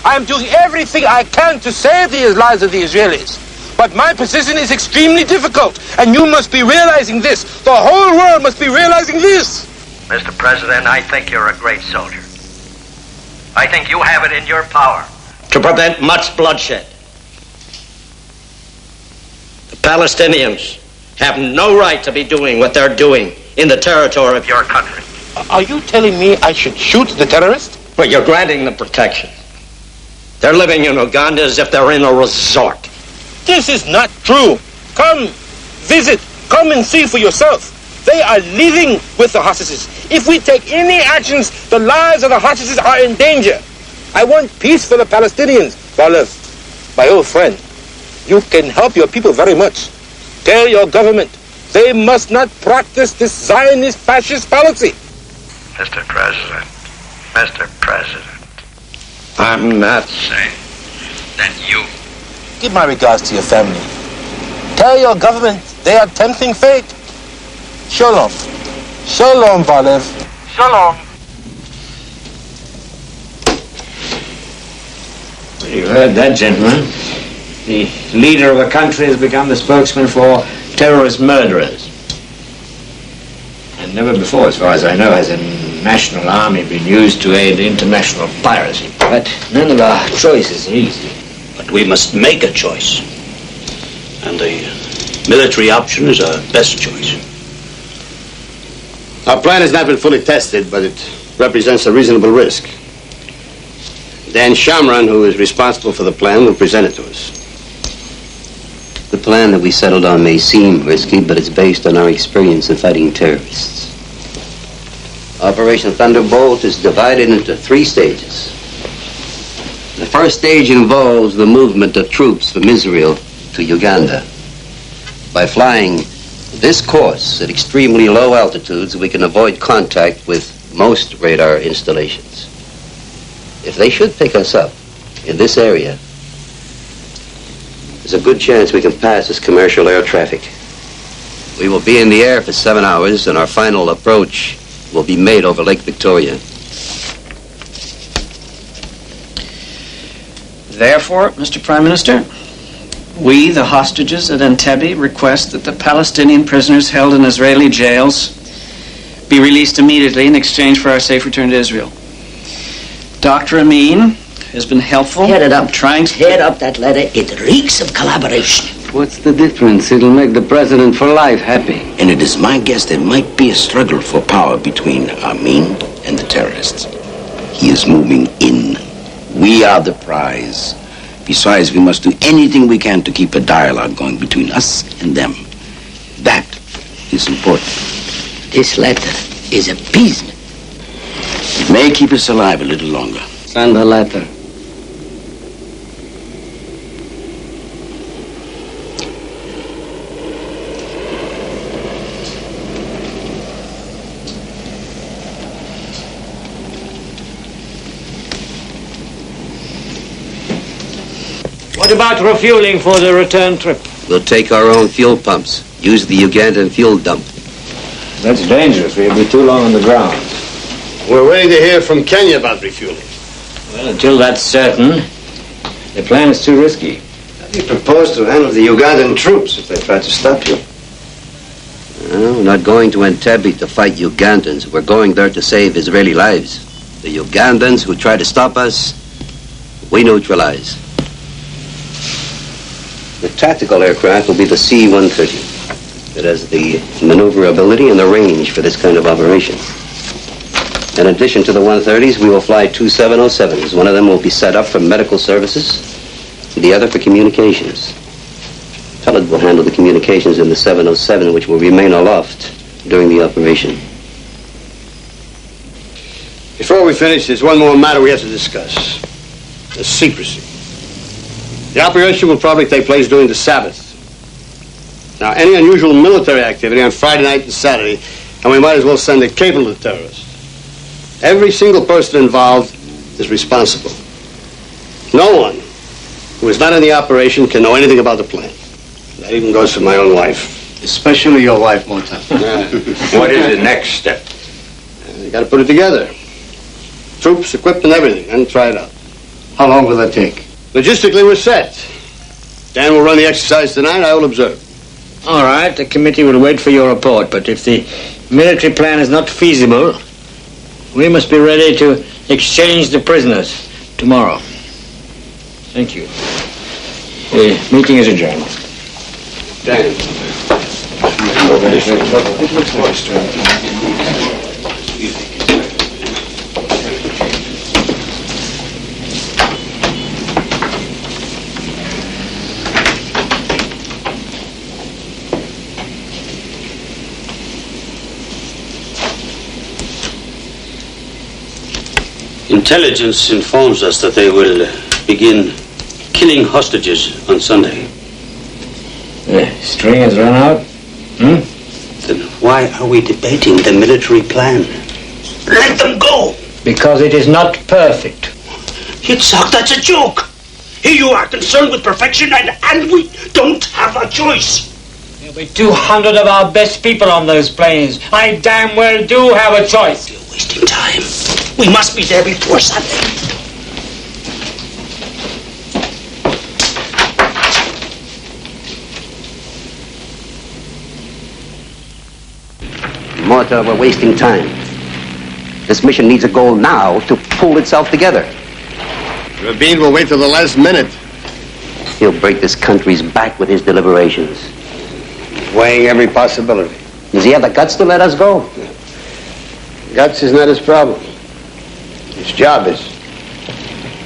I am doing everything I can to save the lives of the Israelis. But my position is extremely difficult, and you must be realizing this. The whole world must be realizing this. Mr. President, I think you're a great soldier. I think you have it in your power to prevent much bloodshed. The Palestinians have no right to be doing what they're doing in the territory of your country. Are you telling me I should shoot the terrorist? But you're granting them protection. They're living in Uganda as if they're in a resort. This is not true. Come, visit, come and see for yourself. They are living with the hostages. If we take any actions, the lives of the hostages are in danger. I want peace for the Palestinians. Bar-Lev, my old friend, you can help your people very much. Tell your government they must not practice this Zionist fascist policy. Mr. President, I'm not saying that you... Give my regards to your family. Tell your government they are tempting fate. Shalom. Shalom, Bar-Lev. Shalom. You heard that, gentlemen. The leader of a country has become the spokesman for terrorist murderers. And never before, as far as I know, has a national army been used to aid international piracy. But none of our choices are easy. But we must make a choice. And the military option is our best choice. Our plan has not been fully tested, but it represents a reasonable risk. Dan Shomron, who is responsible for the plan, will present it to us. The plan that we settled on may seem risky, but it's based on our experience in fighting terrorists. Operation Thunderbolt is divided into 3 stages. The first stage involves the movement of troops from Israel to Uganda. By flying this course at extremely low altitudes, we can avoid contact with most radar installations. If they should pick us up in this area, there's a good chance we can pass as commercial air traffic. We will be in the air for 7 hours, and our final approach will be made over Lake Victoria. Therefore, Mr. Prime Minister, we, the hostages at Entebbe, request that the Palestinian prisoners held in Israeli jails be released immediately in exchange for our safe return to Israel. Dr. Amin has been helpful. Head it up. Trying to head up that letter. It reeks of collaboration. What's the difference? It'll make the president for life happy. And it is my guess there might be a struggle for power between Amin and the terrorists. He is moving in. We are the prize. Besides, we must do anything we can to keep a dialogue going between us and them. That is important. This letter is appeasement. It may keep us alive a little longer. Send the letter. What about refueling for the return trip? We'll take our own fuel pumps. Use the Ugandan fuel dump. That's dangerous. We'll be too long on the ground. We're waiting to hear from Kenya about refueling. Well, until that's certain, the plan is too risky. How do you propose to handle the Ugandan troops if they try to stop you? No, we're not going to Entebbe to fight Ugandans. We're going there to save Israeli lives. The Ugandans who try to stop us, we neutralize. The tactical aircraft will be the C-130. It has the maneuverability and the range for this kind of operation. In addition to the 130s, we will fly two 707s. One of them will be set up for medical services, and the other for communications. Pellet will handle the communications in the 707, which will remain aloft during the operation. Before we finish, there's one more matter we have to discuss. The secrecy. The operation will probably take place during the Sabbath. Now, any unusual military activity on Friday night and Saturday, and we might as well send a cable to the terrorists. Every single person involved is responsible. No one who is not in the operation can know anything about the plan. That even goes for my own wife. Especially your wife, Mota. What is the next step? You got to put it together. Troops, equipment, everything, and try it out. How long will that take? Logistically, we're set. Dan will run the exercise tonight. I will observe. All right, the committee will wait for your report, but if the military plan is not feasible, we must be ready to exchange the prisoners tomorrow. Thank you. The meeting is adjourned. Dan. Intelligence informs us that they will begin killing hostages on Sunday. The string has run out? Then why are we debating the military plan? Let them go! Because it is not perfect. Yitzhak, that's a joke! Here you are concerned with perfection, and we don't have a choice. There'll be 200 of our best people on those planes. I damn well do have a choice. You're wasting time. We must be there before Sunday. Morta, we're wasting time. This mission needs a goal now to pull itself together. Rabin will wait till the last minute. He'll break this country's back with his deliberations. Weighing every possibility. Does he have the guts to let us go? Guts is not his problem. His job is.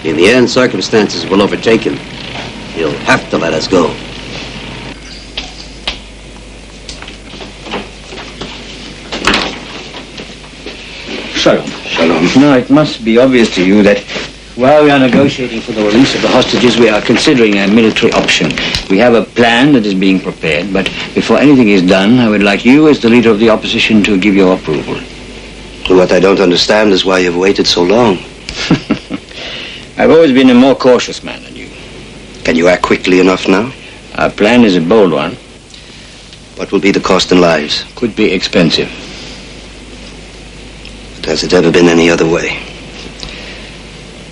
In the end, circumstances will overtake him. He'll have to let us go. Shalom. Shalom. Now, it must be obvious to you that while we are negotiating for the release of the hostages, we are considering a military option. We have a plan that is being prepared, but before anything is done, I would like you, as the leader of the opposition, to give your approval. What I don't understand is why you've waited so long. I've always been a more cautious man than you. Can you act quickly enough now? Our plan is a bold one. What will be the cost in lives? Could be expensive. But has it ever been any other way?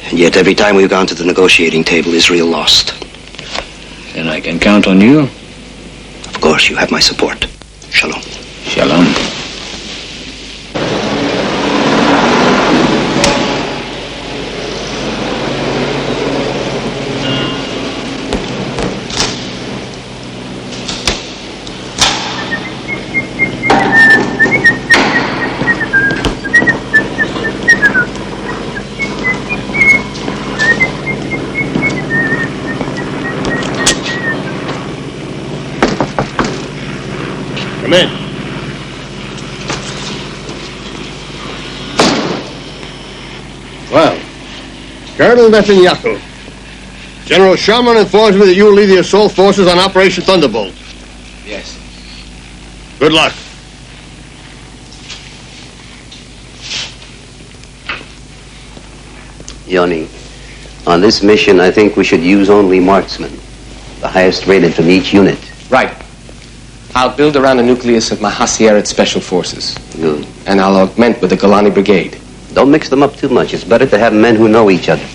And yet every time we've gone to the negotiating table, Israel lost. Then I can count on you? Of course, you have my support. Shalom. Shalom. Come in. Well, Colonel Netanyahu, General Shomron informs me that you will lead the assault forces on Operation Thunderbolt. Yes. Good luck. Yoni, on this mission, I think we should use only marksmen, the highest rated from each unit. Right. I'll build around the nucleus of my Hassierat Special Forces. Good. And I'll augment with the Golani Brigade. Don't mix them up too much. It's better to have men who know each other.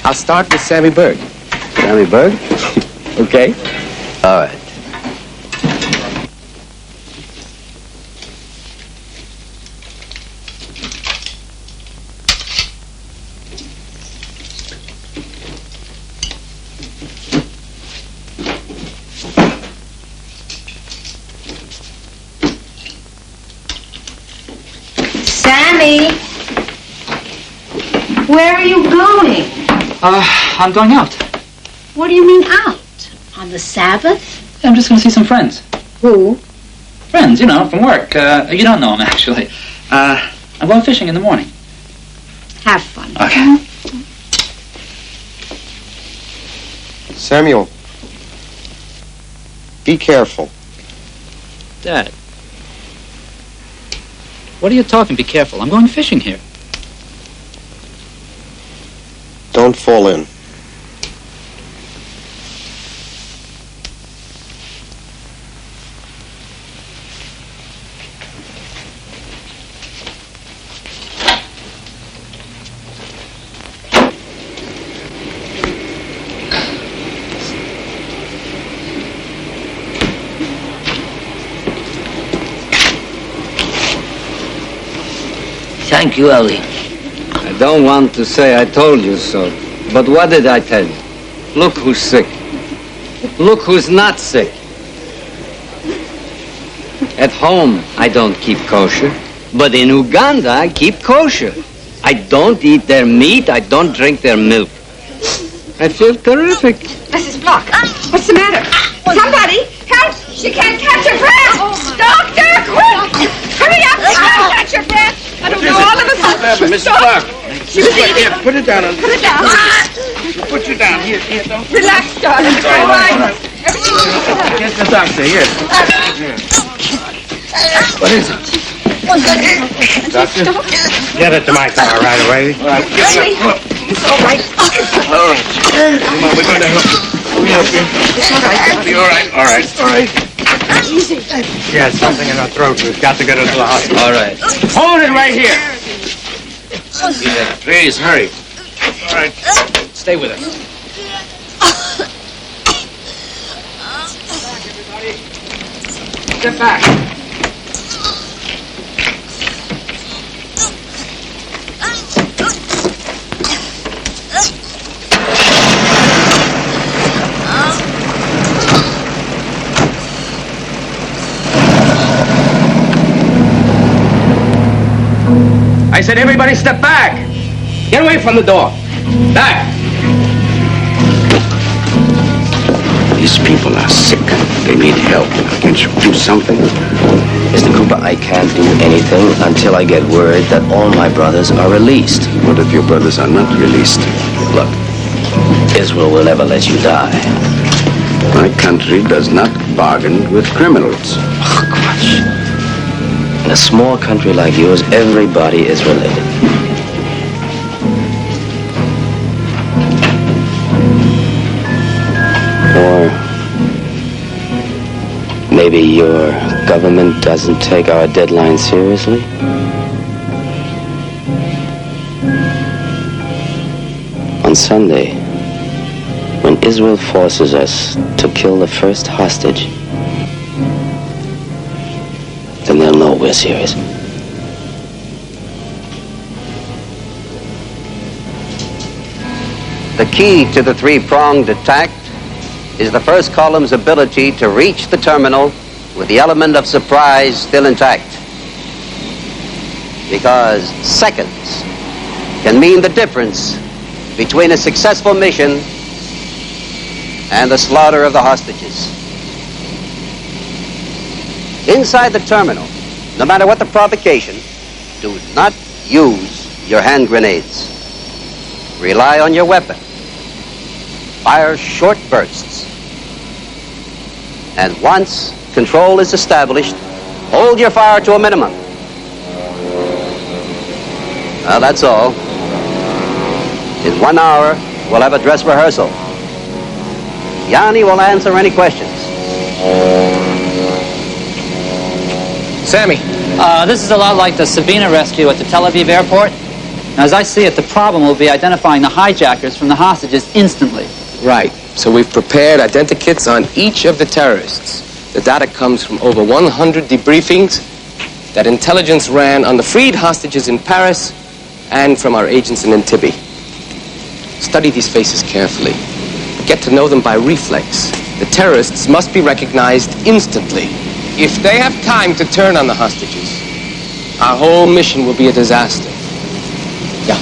I'll start with Sammy Berg. Sammy Berg? Okay. All right. Sammy, where are you going? I'm going out. What do you mean out? On the Sabbath? I'm just going to see some friends. Who? Friends, you know, from work. You don't know them, actually. I'm going fishing in the morning. Have fun. Okay. Samuel, be careful. Dad. What are you talking? Be careful. I'm going fishing here. Don't fall in. Thank you, Ali. I don't want to say I told you so, but what did I tell you? Look who's sick. Look who's not sick. At home, I don't keep kosher, but in Uganda, I keep kosher. I don't eat their meat, I don't drink their milk. I feel terrific. Mrs. Block, what's the matter? Somebody, help! She can't catch her breath! Doctor, quick! Hurry up! She can't catch her breath! I don't know, all of us have Mrs. Block. She was eating. Here, put it down. Put it down. Put you down. Here, don't. Relax, darling. It's all right. Get the doctor, here. What is it? Doctor? Get it to my car right away. All right. It's all right. All right. Come on, we're going to help you. We'll help you. It's all right. Be all right. All right. All right. Easy. She has something in her throat. We've got to get her to the hospital. All right. Hold it right here. Please, hurry. All right. Stay with us. Get back. I said, everybody step back. Get away from the door. Back. These people are sick. They need help. Can't you do something? Mr. Cooper, I can't do anything until I get word that all my brothers are released. What if your brothers are not released? Look, Israel will never let you die. My country does not bargain with criminals. Oh, gosh. In a small country like yours, everybody is related. Maybe your government doesn't take our deadline seriously? On Sunday, when Israel forces us to kill the first hostage, then they'll know we're serious. The key to the three-pronged attack is the first column's ability to reach the terminal with the element of surprise still intact. Because seconds can mean the difference between a successful mission and the slaughter of the hostages. Inside the terminal, no matter what the provocation, do not use your hand grenades. Rely on your weapon. Fire short bursts. And once control is established, hold your fire to a minimum. Well, that's all. In 1 hour, we'll have a dress rehearsal. Yonni will answer any questions. Sammy. This is a lot like the Sabina rescue at the Tel Aviv airport. Now, as I see it, the problem will be identifying the hijackers from the hostages instantly. Right. So we've prepared identikits on each of the terrorists. The data comes from over 100 debriefings that intelligence ran on the freed hostages in Paris and from our agents in Entebbe. Study these faces carefully. Get to know them by reflex. The terrorists must be recognized instantly. If they have time to turn on the hostages, our whole mission will be a disaster. Yeah.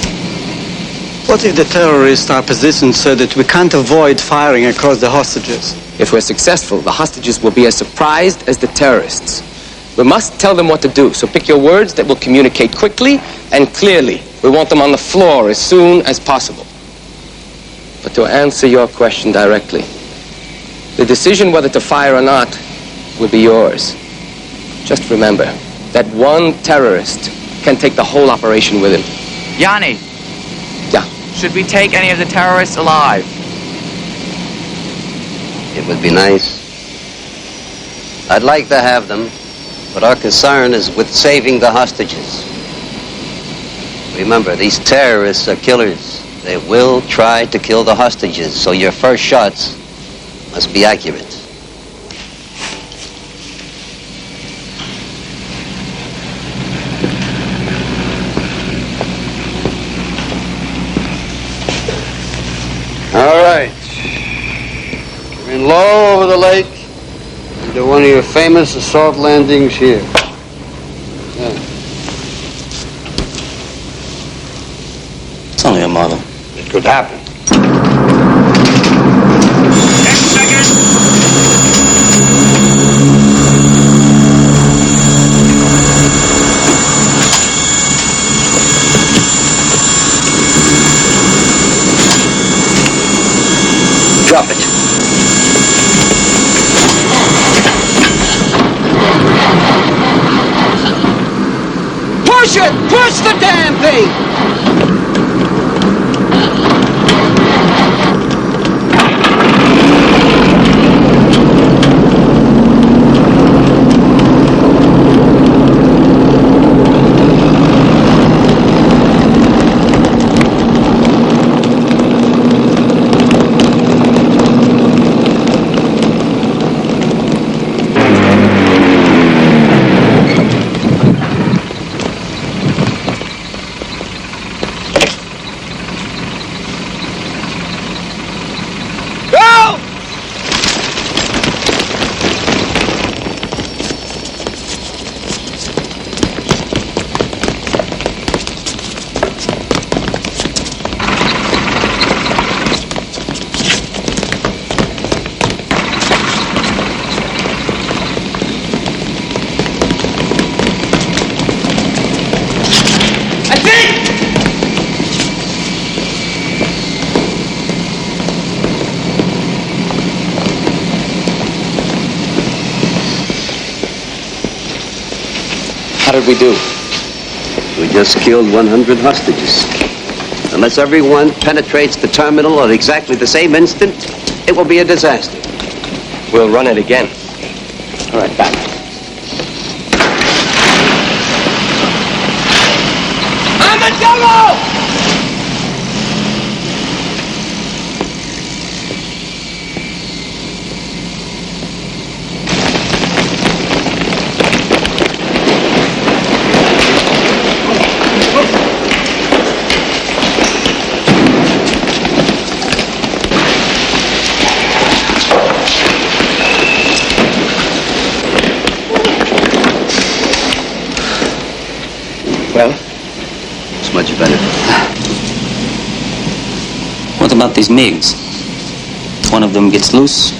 What if the terrorists are positioned so that we can't avoid firing across the hostages? If we're successful, the hostages will be as surprised as the terrorists. We must tell them what to do, so pick your words that will communicate quickly and clearly. We want them on the floor as soon as possible. But to answer your question directly, the decision whether to fire or not will be yours. Just remember that one terrorist can take the whole operation with him. Yonni. Yeah. Should we take any of the terrorists alive? It would be nice. I'd like to have them, but our concern is with saving the hostages. Remember, these terrorists are killers. They will try to kill the hostages, so your first shots must be accurate. All right. Come in low over the lake and do one of your famous assault landings here. Yeah. It's only a model. It could happen. 10 seconds. Drop it. Push it! Push the damn thing! How did we do? We just killed 100 hostages. Unless everyone penetrates the terminal at exactly the same instant, it will be a disaster. We'll run it again. All right, back. I'm a jungle! Well, it's much better. What about these MiGs? If one of them gets loose,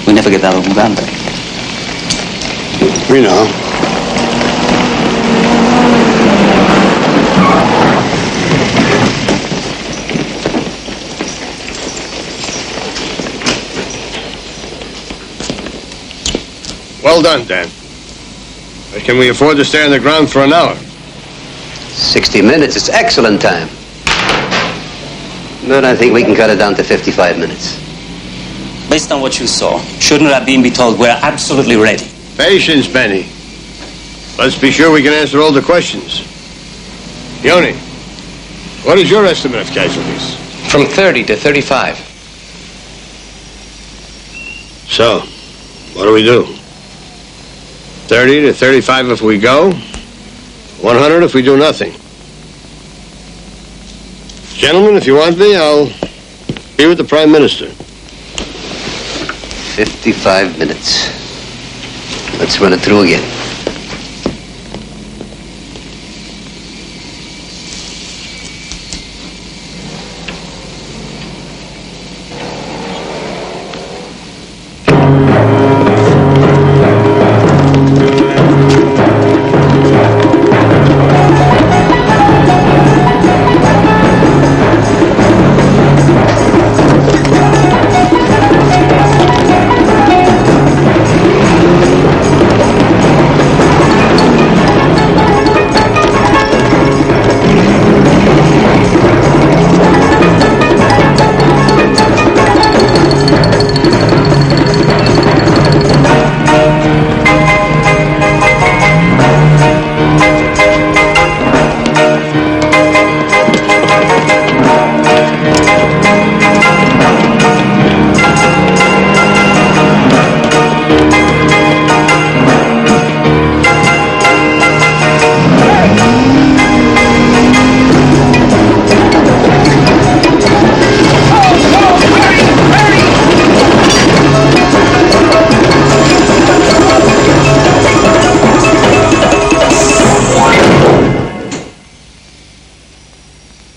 we never get out of Uganda. We know. Well done, Dan. But can we afford to stay on the ground for an hour? 60 minutes is excellent time. But I think we can cut it down to 55 minutes. Based on what you saw, shouldn't Rabin be told we're absolutely ready? Patience, Benny. Let's be sure we can answer all the questions. Yoni, what is your estimate of casualties? From 30 to 35. So, what do we do? 30 to 35 if we go, 100 if we do nothing. Gentlemen, if you want me, I'll be with the Prime Minister. 55 minutes. Let's run it through again.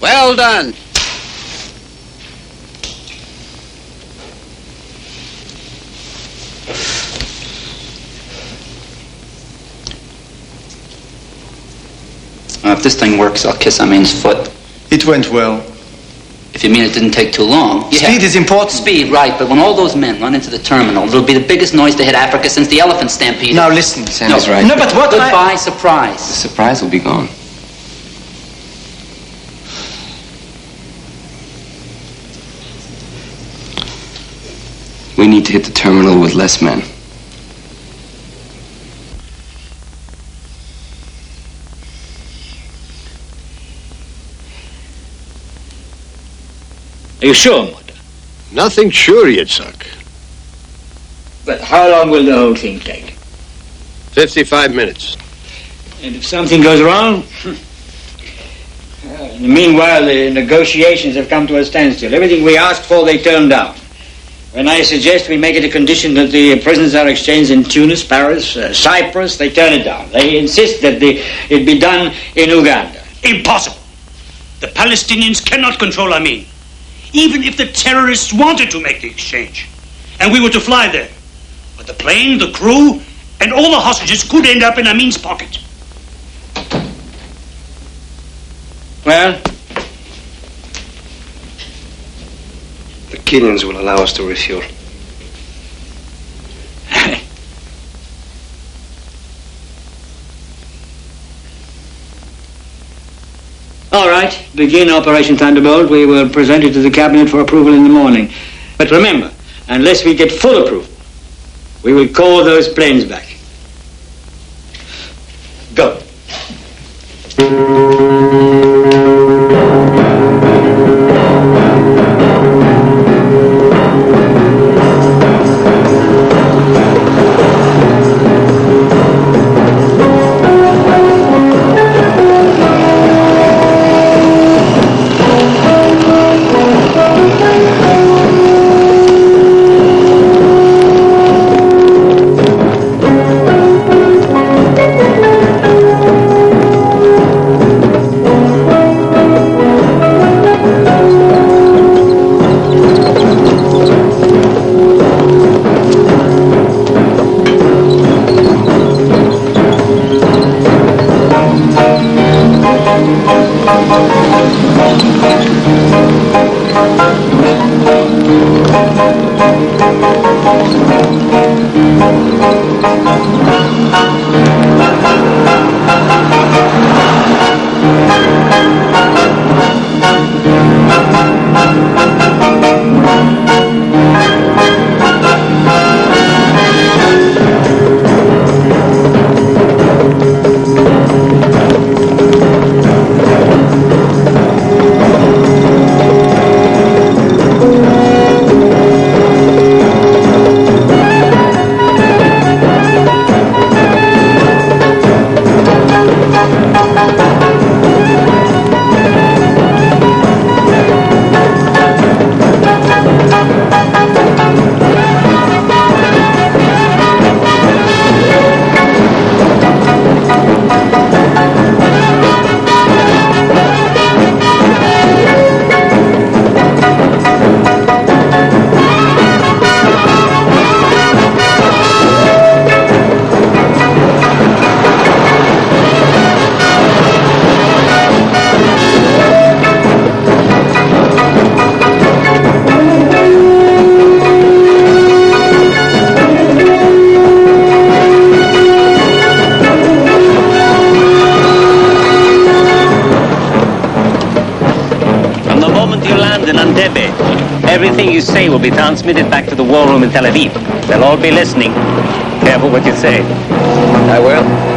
Well done. If this thing works, I'll kiss Amin's foot. It went well. If you mean it didn't take too long. Speed is important. Speed, right, but when all those men run into the terminal, it'll be the biggest noise to hit Africa since the elephant stampede. Now listen, Sammy's right. No, but what Goodbye, surprise. The surprise will be gone. We need to hit the terminal with less men. Are you sure, Mother? Nothing sure, Yitzhak. But how long will the whole thing take? 55 minutes. And if something goes wrong? Meanwhile, the negotiations have come to a standstill. Everything we asked for, they turned down. When I suggest we make it a condition that the prisoners are exchanged in Tunis, Paris, Cyprus, they turn it down. They insist that it be done in Uganda. Impossible. The Palestinians cannot control Amin, even if the terrorists wanted to make the exchange, and we were to fly there. But the plane, the crew, and all the hostages could end up in Amin's pocket. Well? The Kenyans will allow us to refuel. All right, begin Operation Thunderbolt. We will present it to the Cabinet for approval in the morning. But remember, unless we get full approval, We will call those planes back. Go. Entebbe. Everything you say will be transmitted back to the war room in Tel Aviv. They'll all be listening. Careful what you say. I will.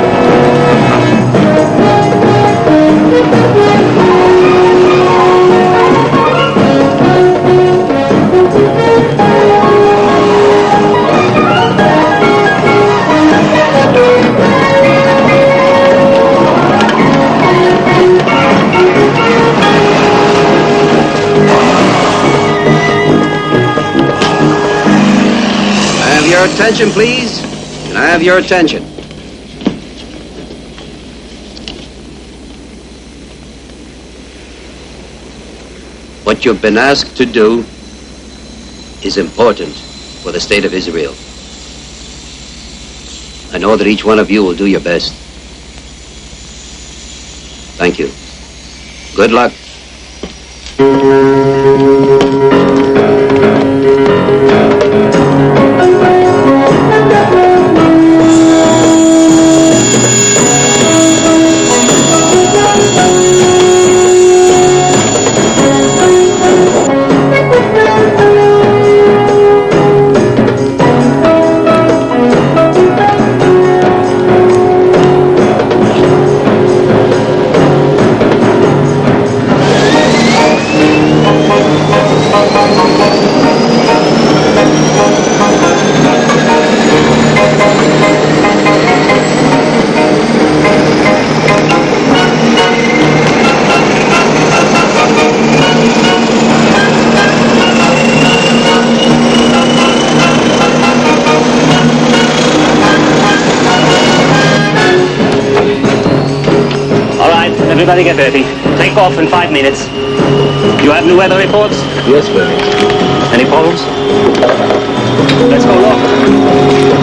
Your attention, please. Can I have your attention? What you've been asked to do is important for the state of Israel. I know that each one of you will do your best. Thank you. Good luck. Everybody get ready. Take off in 5 minutes. You have new weather reports? Yes, sir. Any problems? Let's go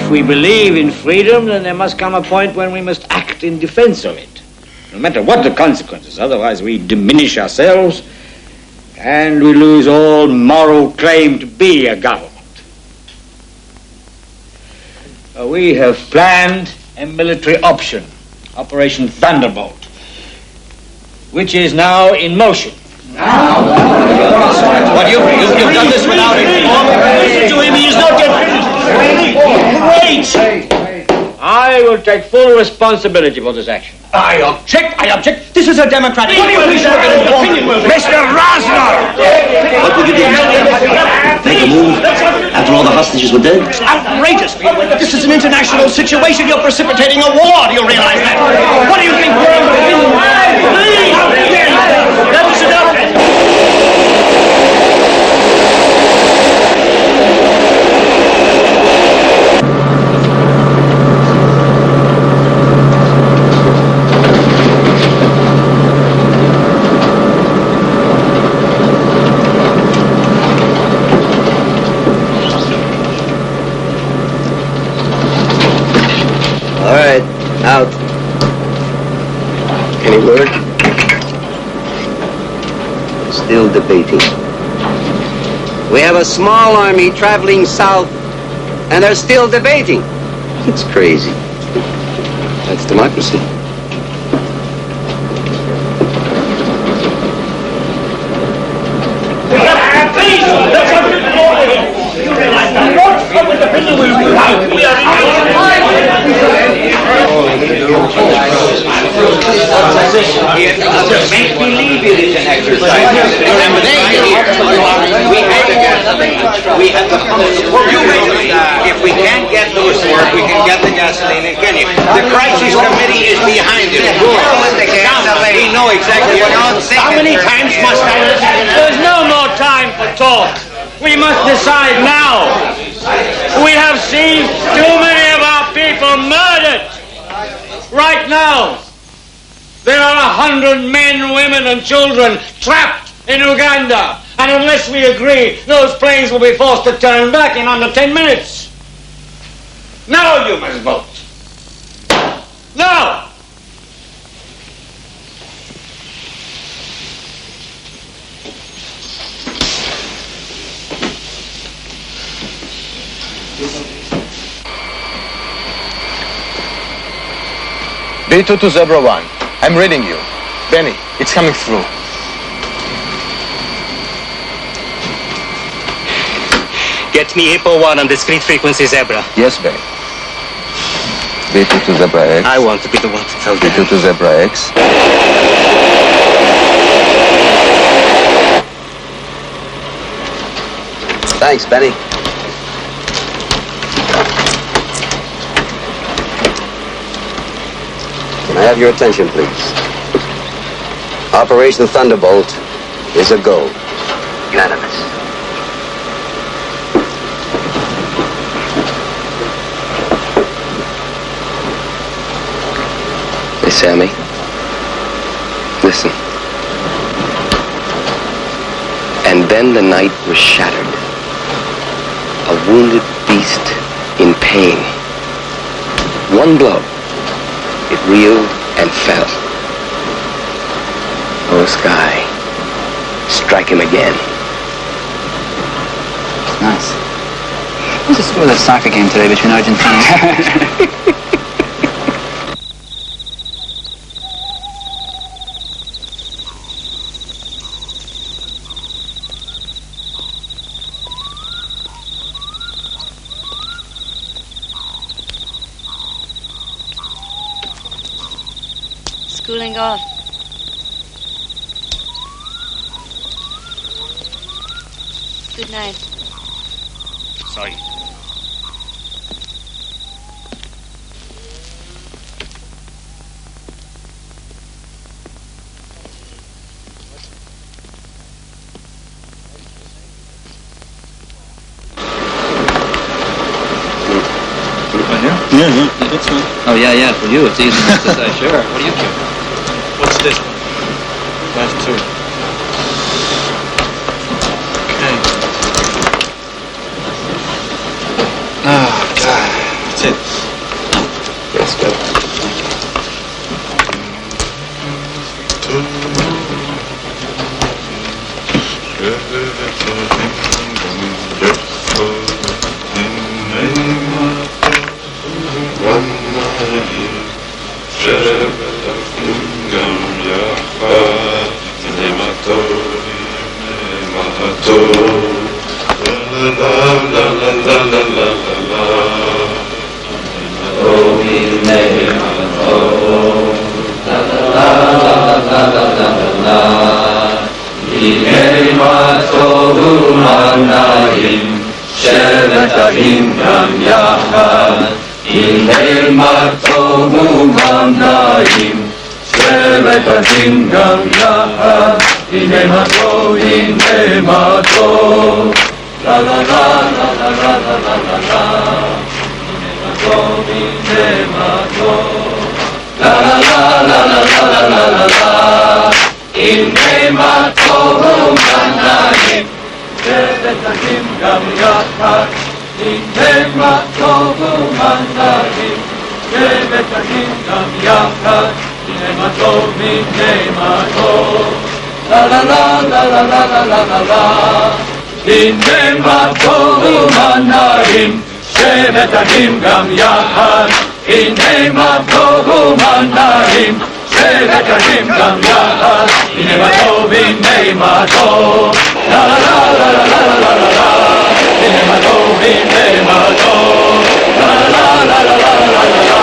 If we believe in freedom, then there must come a point when we must act in defense of it, no matter what the consequences. Otherwise, we diminish ourselves and we lose all moral claim to be a government. We have planned a military option, Operation Thunderbolt, which is now in motion. What, you've done this without informing? Listen to him, he is not yet finished. Great! I will take full responsibility for this action. I object. This is a democratic... Mr. Rosner! What would you do? Make a move after all the hostages were dead? It's outrageous. This is an international situation. You're precipitating a war. Do you realize that? What do you think we're going to do? Please! Let us sit down. All right, out. Any word? Still debating. We have a small army traveling south, and they're still debating. It's crazy. That's democracy. Make believe it is an exercise. We have to if we can't get those work, we can get the gasoline in Kenya. The crisis committee is behind it. We know exactly what. How many times must I listen? There's no more time for talk. We must decide now. We have seen too many of our people murdered. Right now, there are 100 men, women, and children trapped in Uganda. And unless we agree, those planes will be forced to turn back in under 10 minutes. Now you must vote. Now! B2 to Zebra 1. I'm reading you. Benny, it's coming through. Get me Hippo 1 on discrete frequency Zebra. Yes, Benny. B2 to Zebra X. I want to be the one to tell them. B2 to Zebra X. Thanks, Benny. Can I have your attention, please? Operation Thunderbolt is a go. Unanimous. Hey, Sammy. Listen. And then the night was shattered. A wounded beast in pain. One blow. It reeled and fell. Oh, Sky, strike him again. Nice. What's the score of that soccer game today between Argentina? Schooling off. Good night. Sorry. Yeah, that's fine. Oh, yeah, for you it's easy enough to say, sure. What do you care? What's this one? Class 2. Okay. Oh, God. That's טוב ומנעים שבט אחים גם יחד הנה מה טוב הנה מה טוב לה לה לה לה לה לה לה לה לה הנה מה טוב הנה מה טוב לה לה לה לה לה לה לה לה לה הנה מה טוב ומנעים שבט אחים גם יחד הנה מה טוב ומנעים שבט אחים גם יחד הנה מה טוב הנה מה טוב לה לה לה לה לה לה לה לה לה לה הנה מה טוב ומנעים שבט אחים גם יחד הנה מה טוב ומנעים שבט אחים גם יחד הנה מה טוב הנה מה טוב לה לה לה לה לה לה לה לה הנה מה טוב הנה מה טוב לה לה לה לה לה לה לה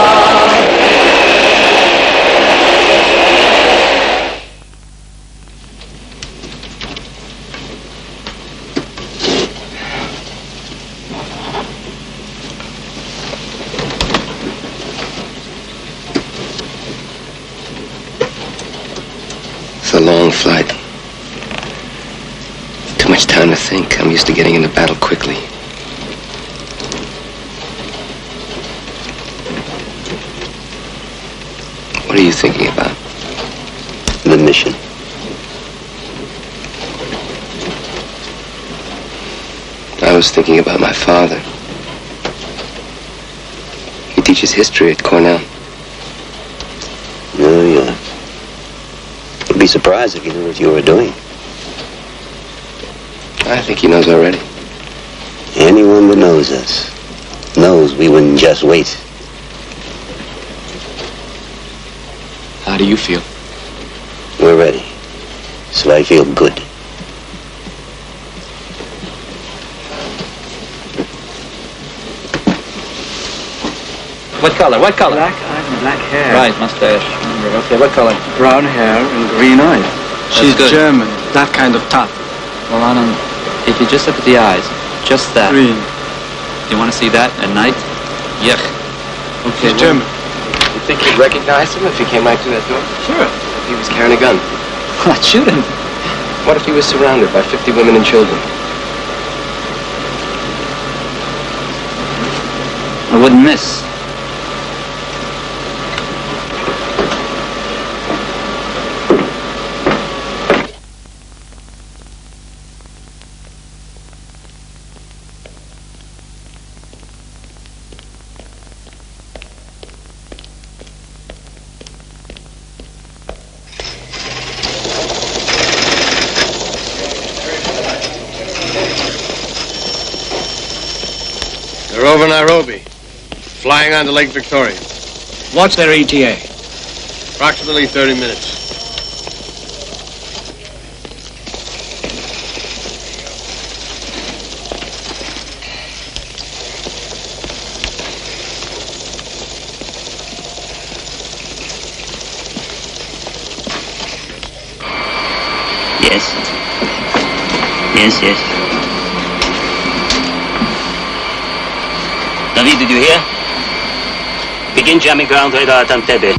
It's a long flight. Too much time to think. I'm used to getting into battle quickly. What are you thinking about? The mission. I was thinking about my father. He teaches history at Cornell. Oh, yeah. You'd be surprised if you knew what you were doing. I think he knows already. Anyone that knows us knows we wouldn't just wait. How do you feel? We're ready. So I feel good. What color? What color? Black eyes and black hair. Right, mustache. Okay, what color? Brown hair and green eyes. She's good. German. That kind of top. Well, I don't... If you just look at the eyes, just that. Green. Do you want to see that at night? Yuck. Okay, she's German. You think you'd recognize him if he came right through that door? Sure. If he was carrying a gun? I'd shoot him. What if he was surrounded by 50 women and children? I wouldn't miss. They're over Nairobi, flying onto Lake Victoria. What's their ETA? Approximately 30 minutes. Yes. Yes. David, did you hear? Begin jamming ground radar at Entebbe.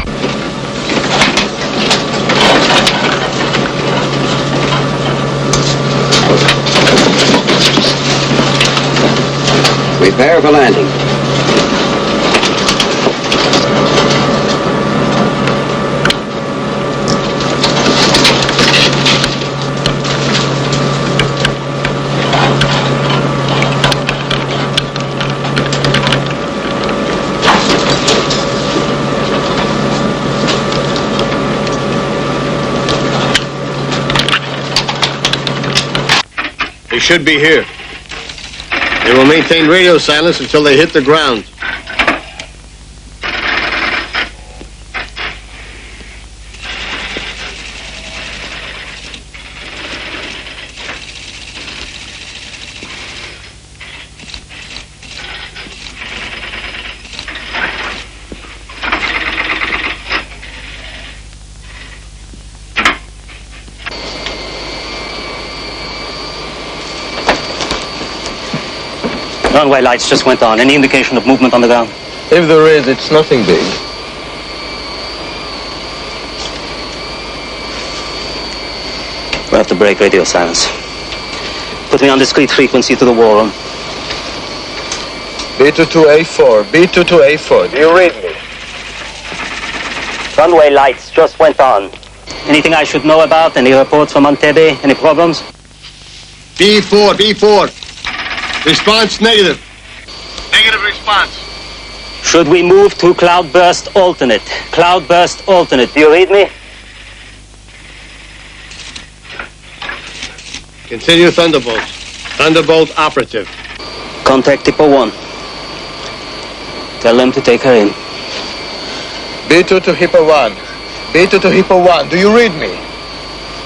Prepare for landing. They should be here. They will maintain radio silence until they hit the ground. Runway lights just went on. Any indication of movement on the ground? If there is, it's nothing big. We'll have to break radio silence. Put me on discrete frequency to the war room. B22A4, B22A4. Do you read me? Runway lights just went on. Anything I should know about? Any reports from Entebbe? Any problems? B4, B4. Response negative. Negative response. Should we move to cloudburst alternate? Cloudburst alternate. Do you read me? Continue Thunderbolt. Thunderbolt operative. Contact Tipo 1. Tell them to take her in. B2 to Hippo 1. B2 to Hippo 1. Do you read me?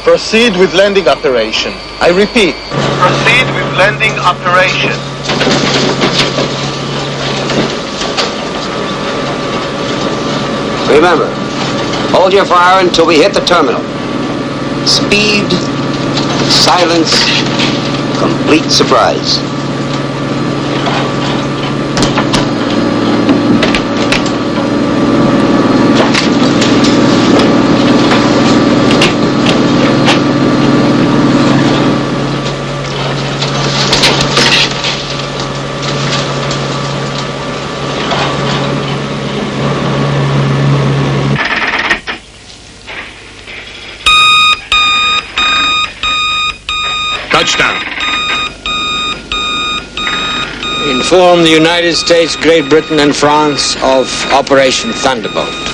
Proceed with landing operation. I repeat. Proceed with landing operation. Remember, hold your fire until we hit the terminal. Speed, silence, complete surprise. Touchdown. Inform the United States, Great Britain, and France of Operation Thunderbolt.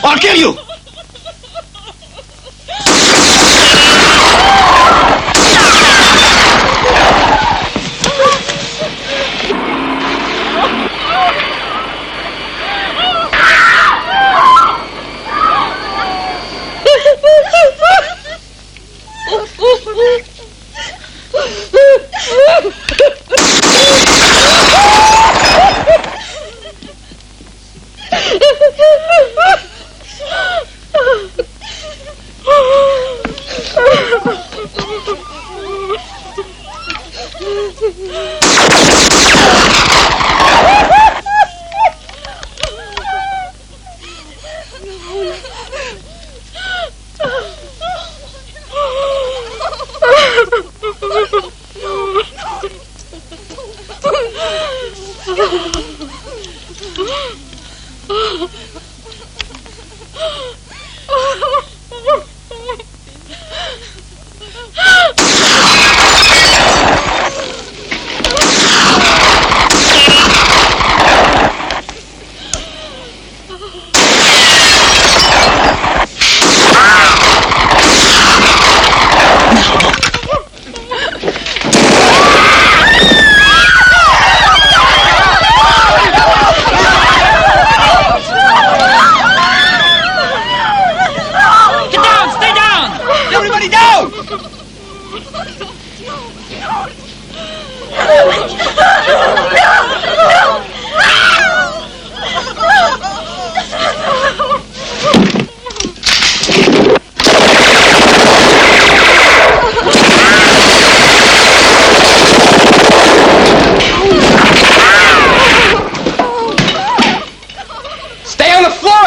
I'll kill you!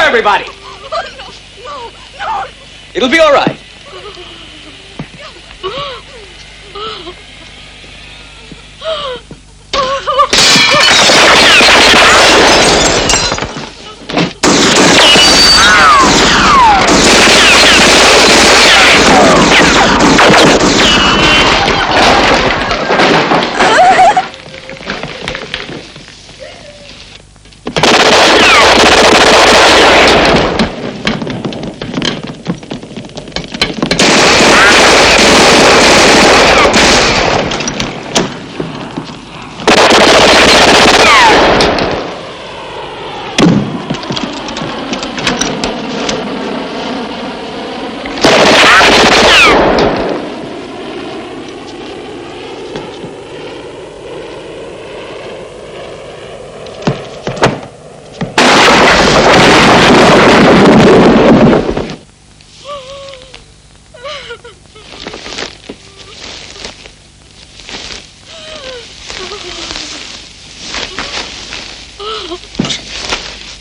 Everybody! It'll be all right.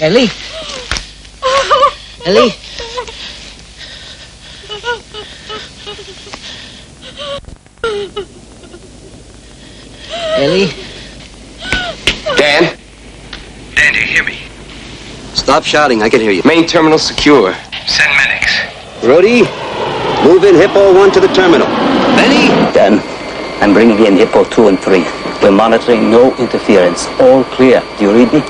Ellie? Ellie? Ellie? Dan? Dan, do you hear me? Stop shouting, I can hear you. Main terminal secure. Send medics. Rhodey, move in Hippo 1 to the terminal. Benny? Dan, I'm bringing in Hippo 2 and 3. We're monitoring, no interference. All clear. Do you read me?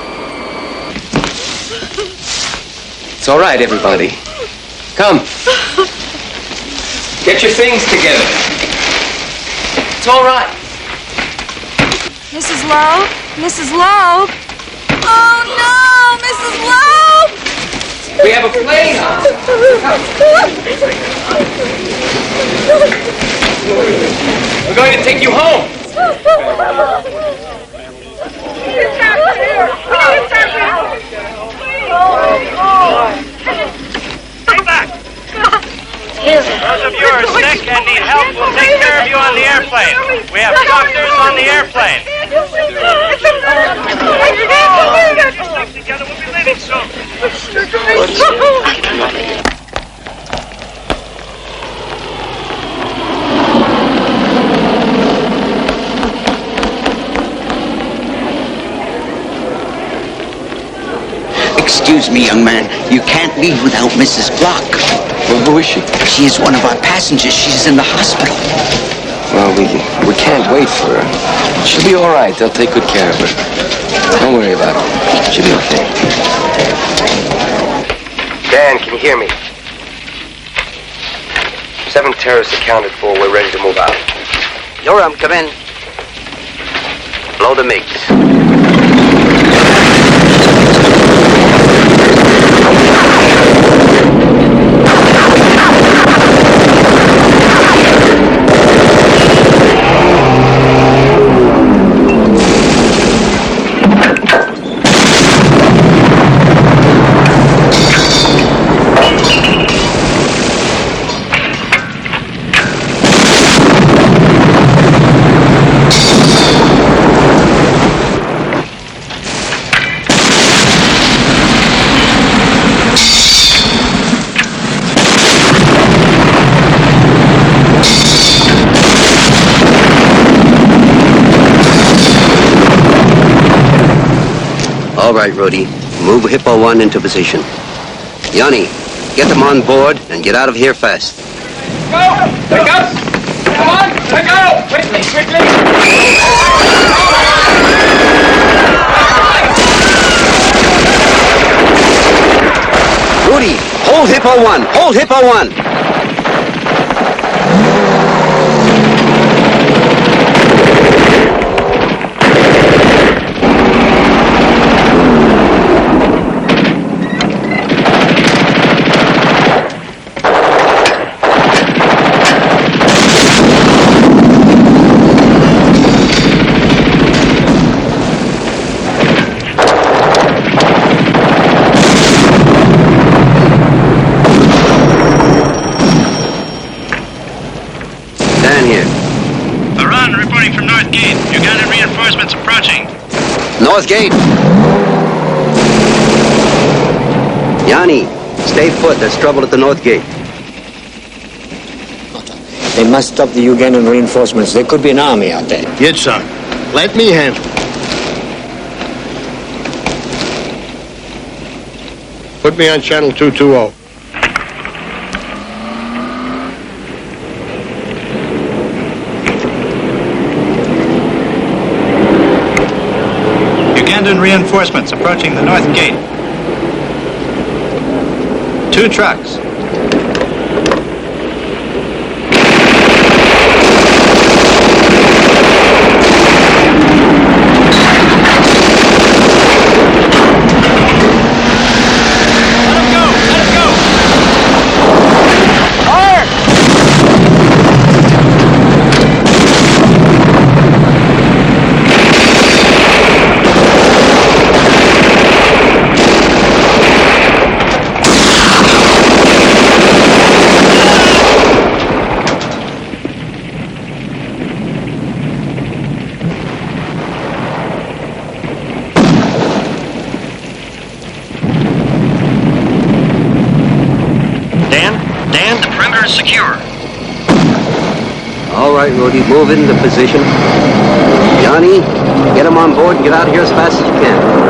It's all right, everybody. Come. Get your things together. It's all right. Mrs. Loeb? Mrs. Loeb? Oh, no! Mrs. Loeb! We have a plane on. We're going to take you home. Stay back! Those of you who are sick and need help, we'll take care of you on the airplane. We have doctors on the airplane. Stick together, we'll be leaving soon. Excuse me, young man. You can't leave without Mrs. Block. Well, who is she? She is one of our passengers. She's in the hospital. Well, we can't wait for her. She'll be all right. They'll take good care of her. Don't worry about her. She'll be okay. Dan, can you hear me? 7 terrorists accounted for. We're ready to move out. Yoram, come in. Blow the MiGs. All right, Rhodey. move Hippo 1 into position. Yoni, get them on board and get out of here fast. Go! Pick up! Come on! Pick up! Quickly, quickly! Rudy, hold Hippo 1! Hold Hippo 1! North Gate. Yoni, stay put. There's trouble at the North Gate. They must stop the Ugandan reinforcements. There could be an army out there. Yes, sir. Let me handle it. Put me on channel 220. Ugandan reinforcements approaching the North Gate. 2 trucks. Secure. All right, Rudy, move into position. Yoni, get him on board and get out of here as fast as you can.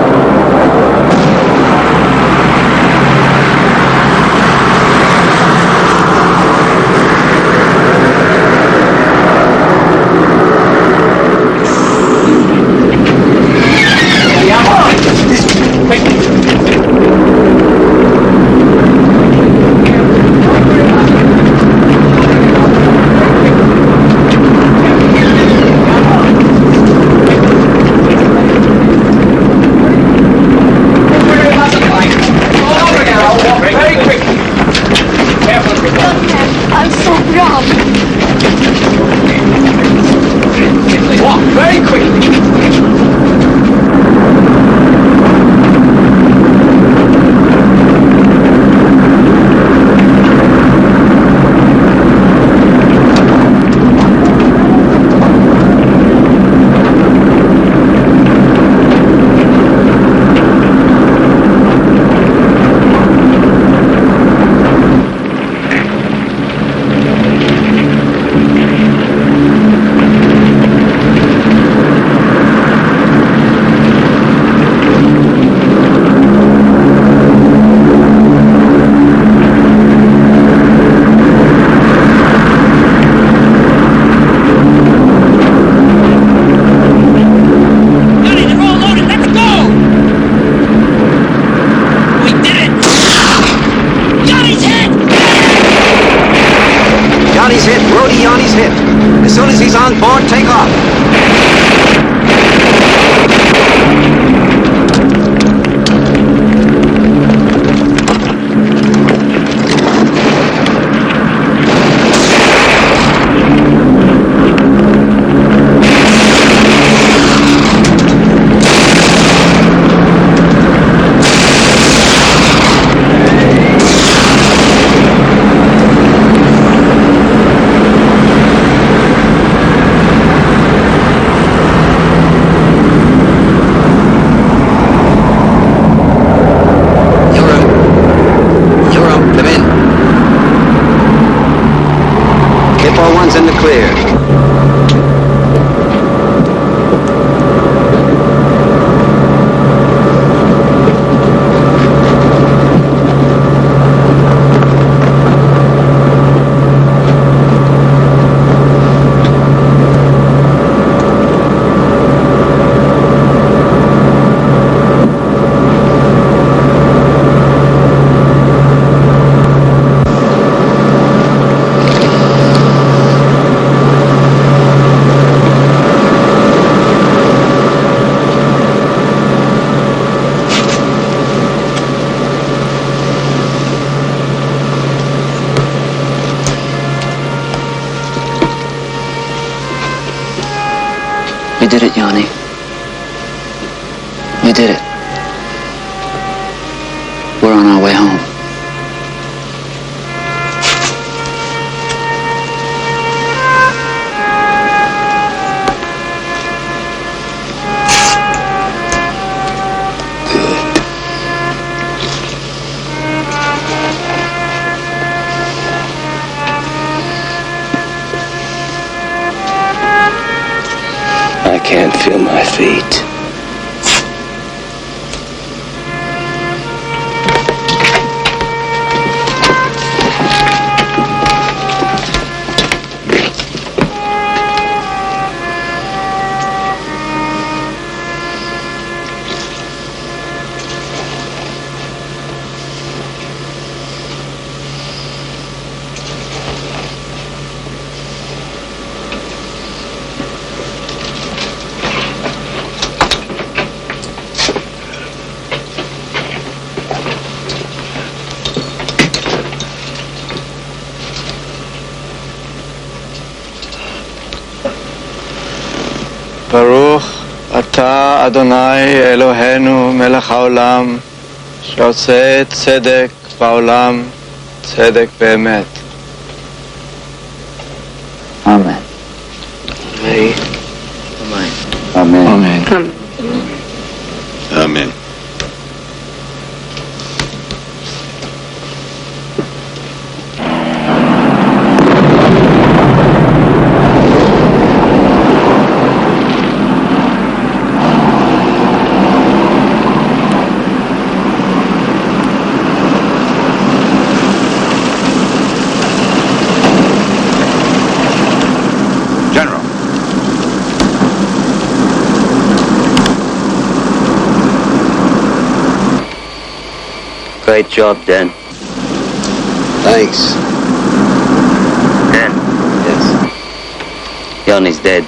did it, Yoni. We did it. We're on our way home. I can't feel my feet. ברוך אתה אדוני אלוהינו מלך העולם שעושה צדק בעולם, צדק באמת. אמן. אמן. אמן. Amen. Great job, Dan. Thanks. Dan? Yes. Yoni's dead.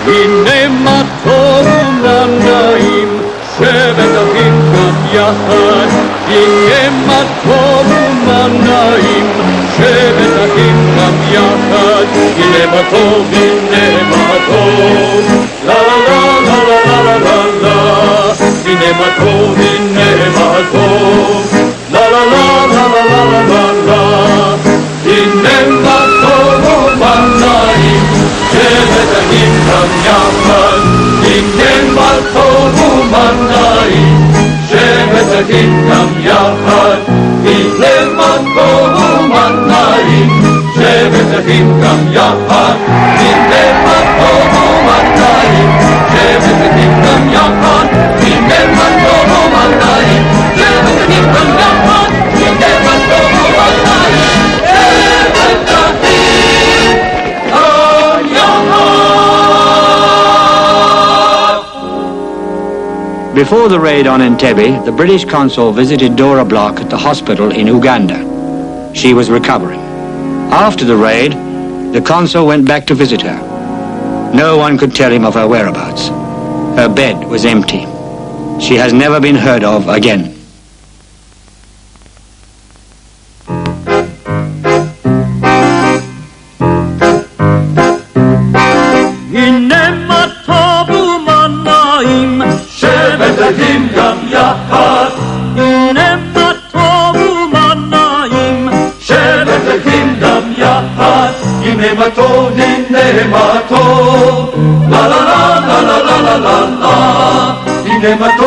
הנה מה טוב ומנעים שבת אחים גם יחד הנה מה טוב ומנעים שבת אחים גם יחד הנה מה טוב לה לה לה לה לה לה לה לה הנה מה טוב לה לה לה לה לה לה לה לה הנה מה טוב ומנעים שבט אחים גם יחד הנה מה טוב ותחים גם יחד, הנה מה טוב ומנעים, שבת ותחים גם יחד, הנה מה טוב ומנעים, שבת ותחים גם יחד, הנה מה טוב ומנעים, שבת ותחים גם יחד, הנה מה טוב ומנעים, שבת ותחים גם יחד. Before the raid on Entebbe, the British consul visited Dora Bloch at the hospital in Uganda. She was recovering. After the raid, the consul went back to visit her. No one could tell him of her whereabouts. Her bed was empty. She has never been heard of again. ותחים גם יחד, הנה מה טוב ומנעים, שבת ותחים גם יחד, הנה מה טוב, הנה מה טוב, לה לה לה לה לה לה לה לה, הנה מה טוב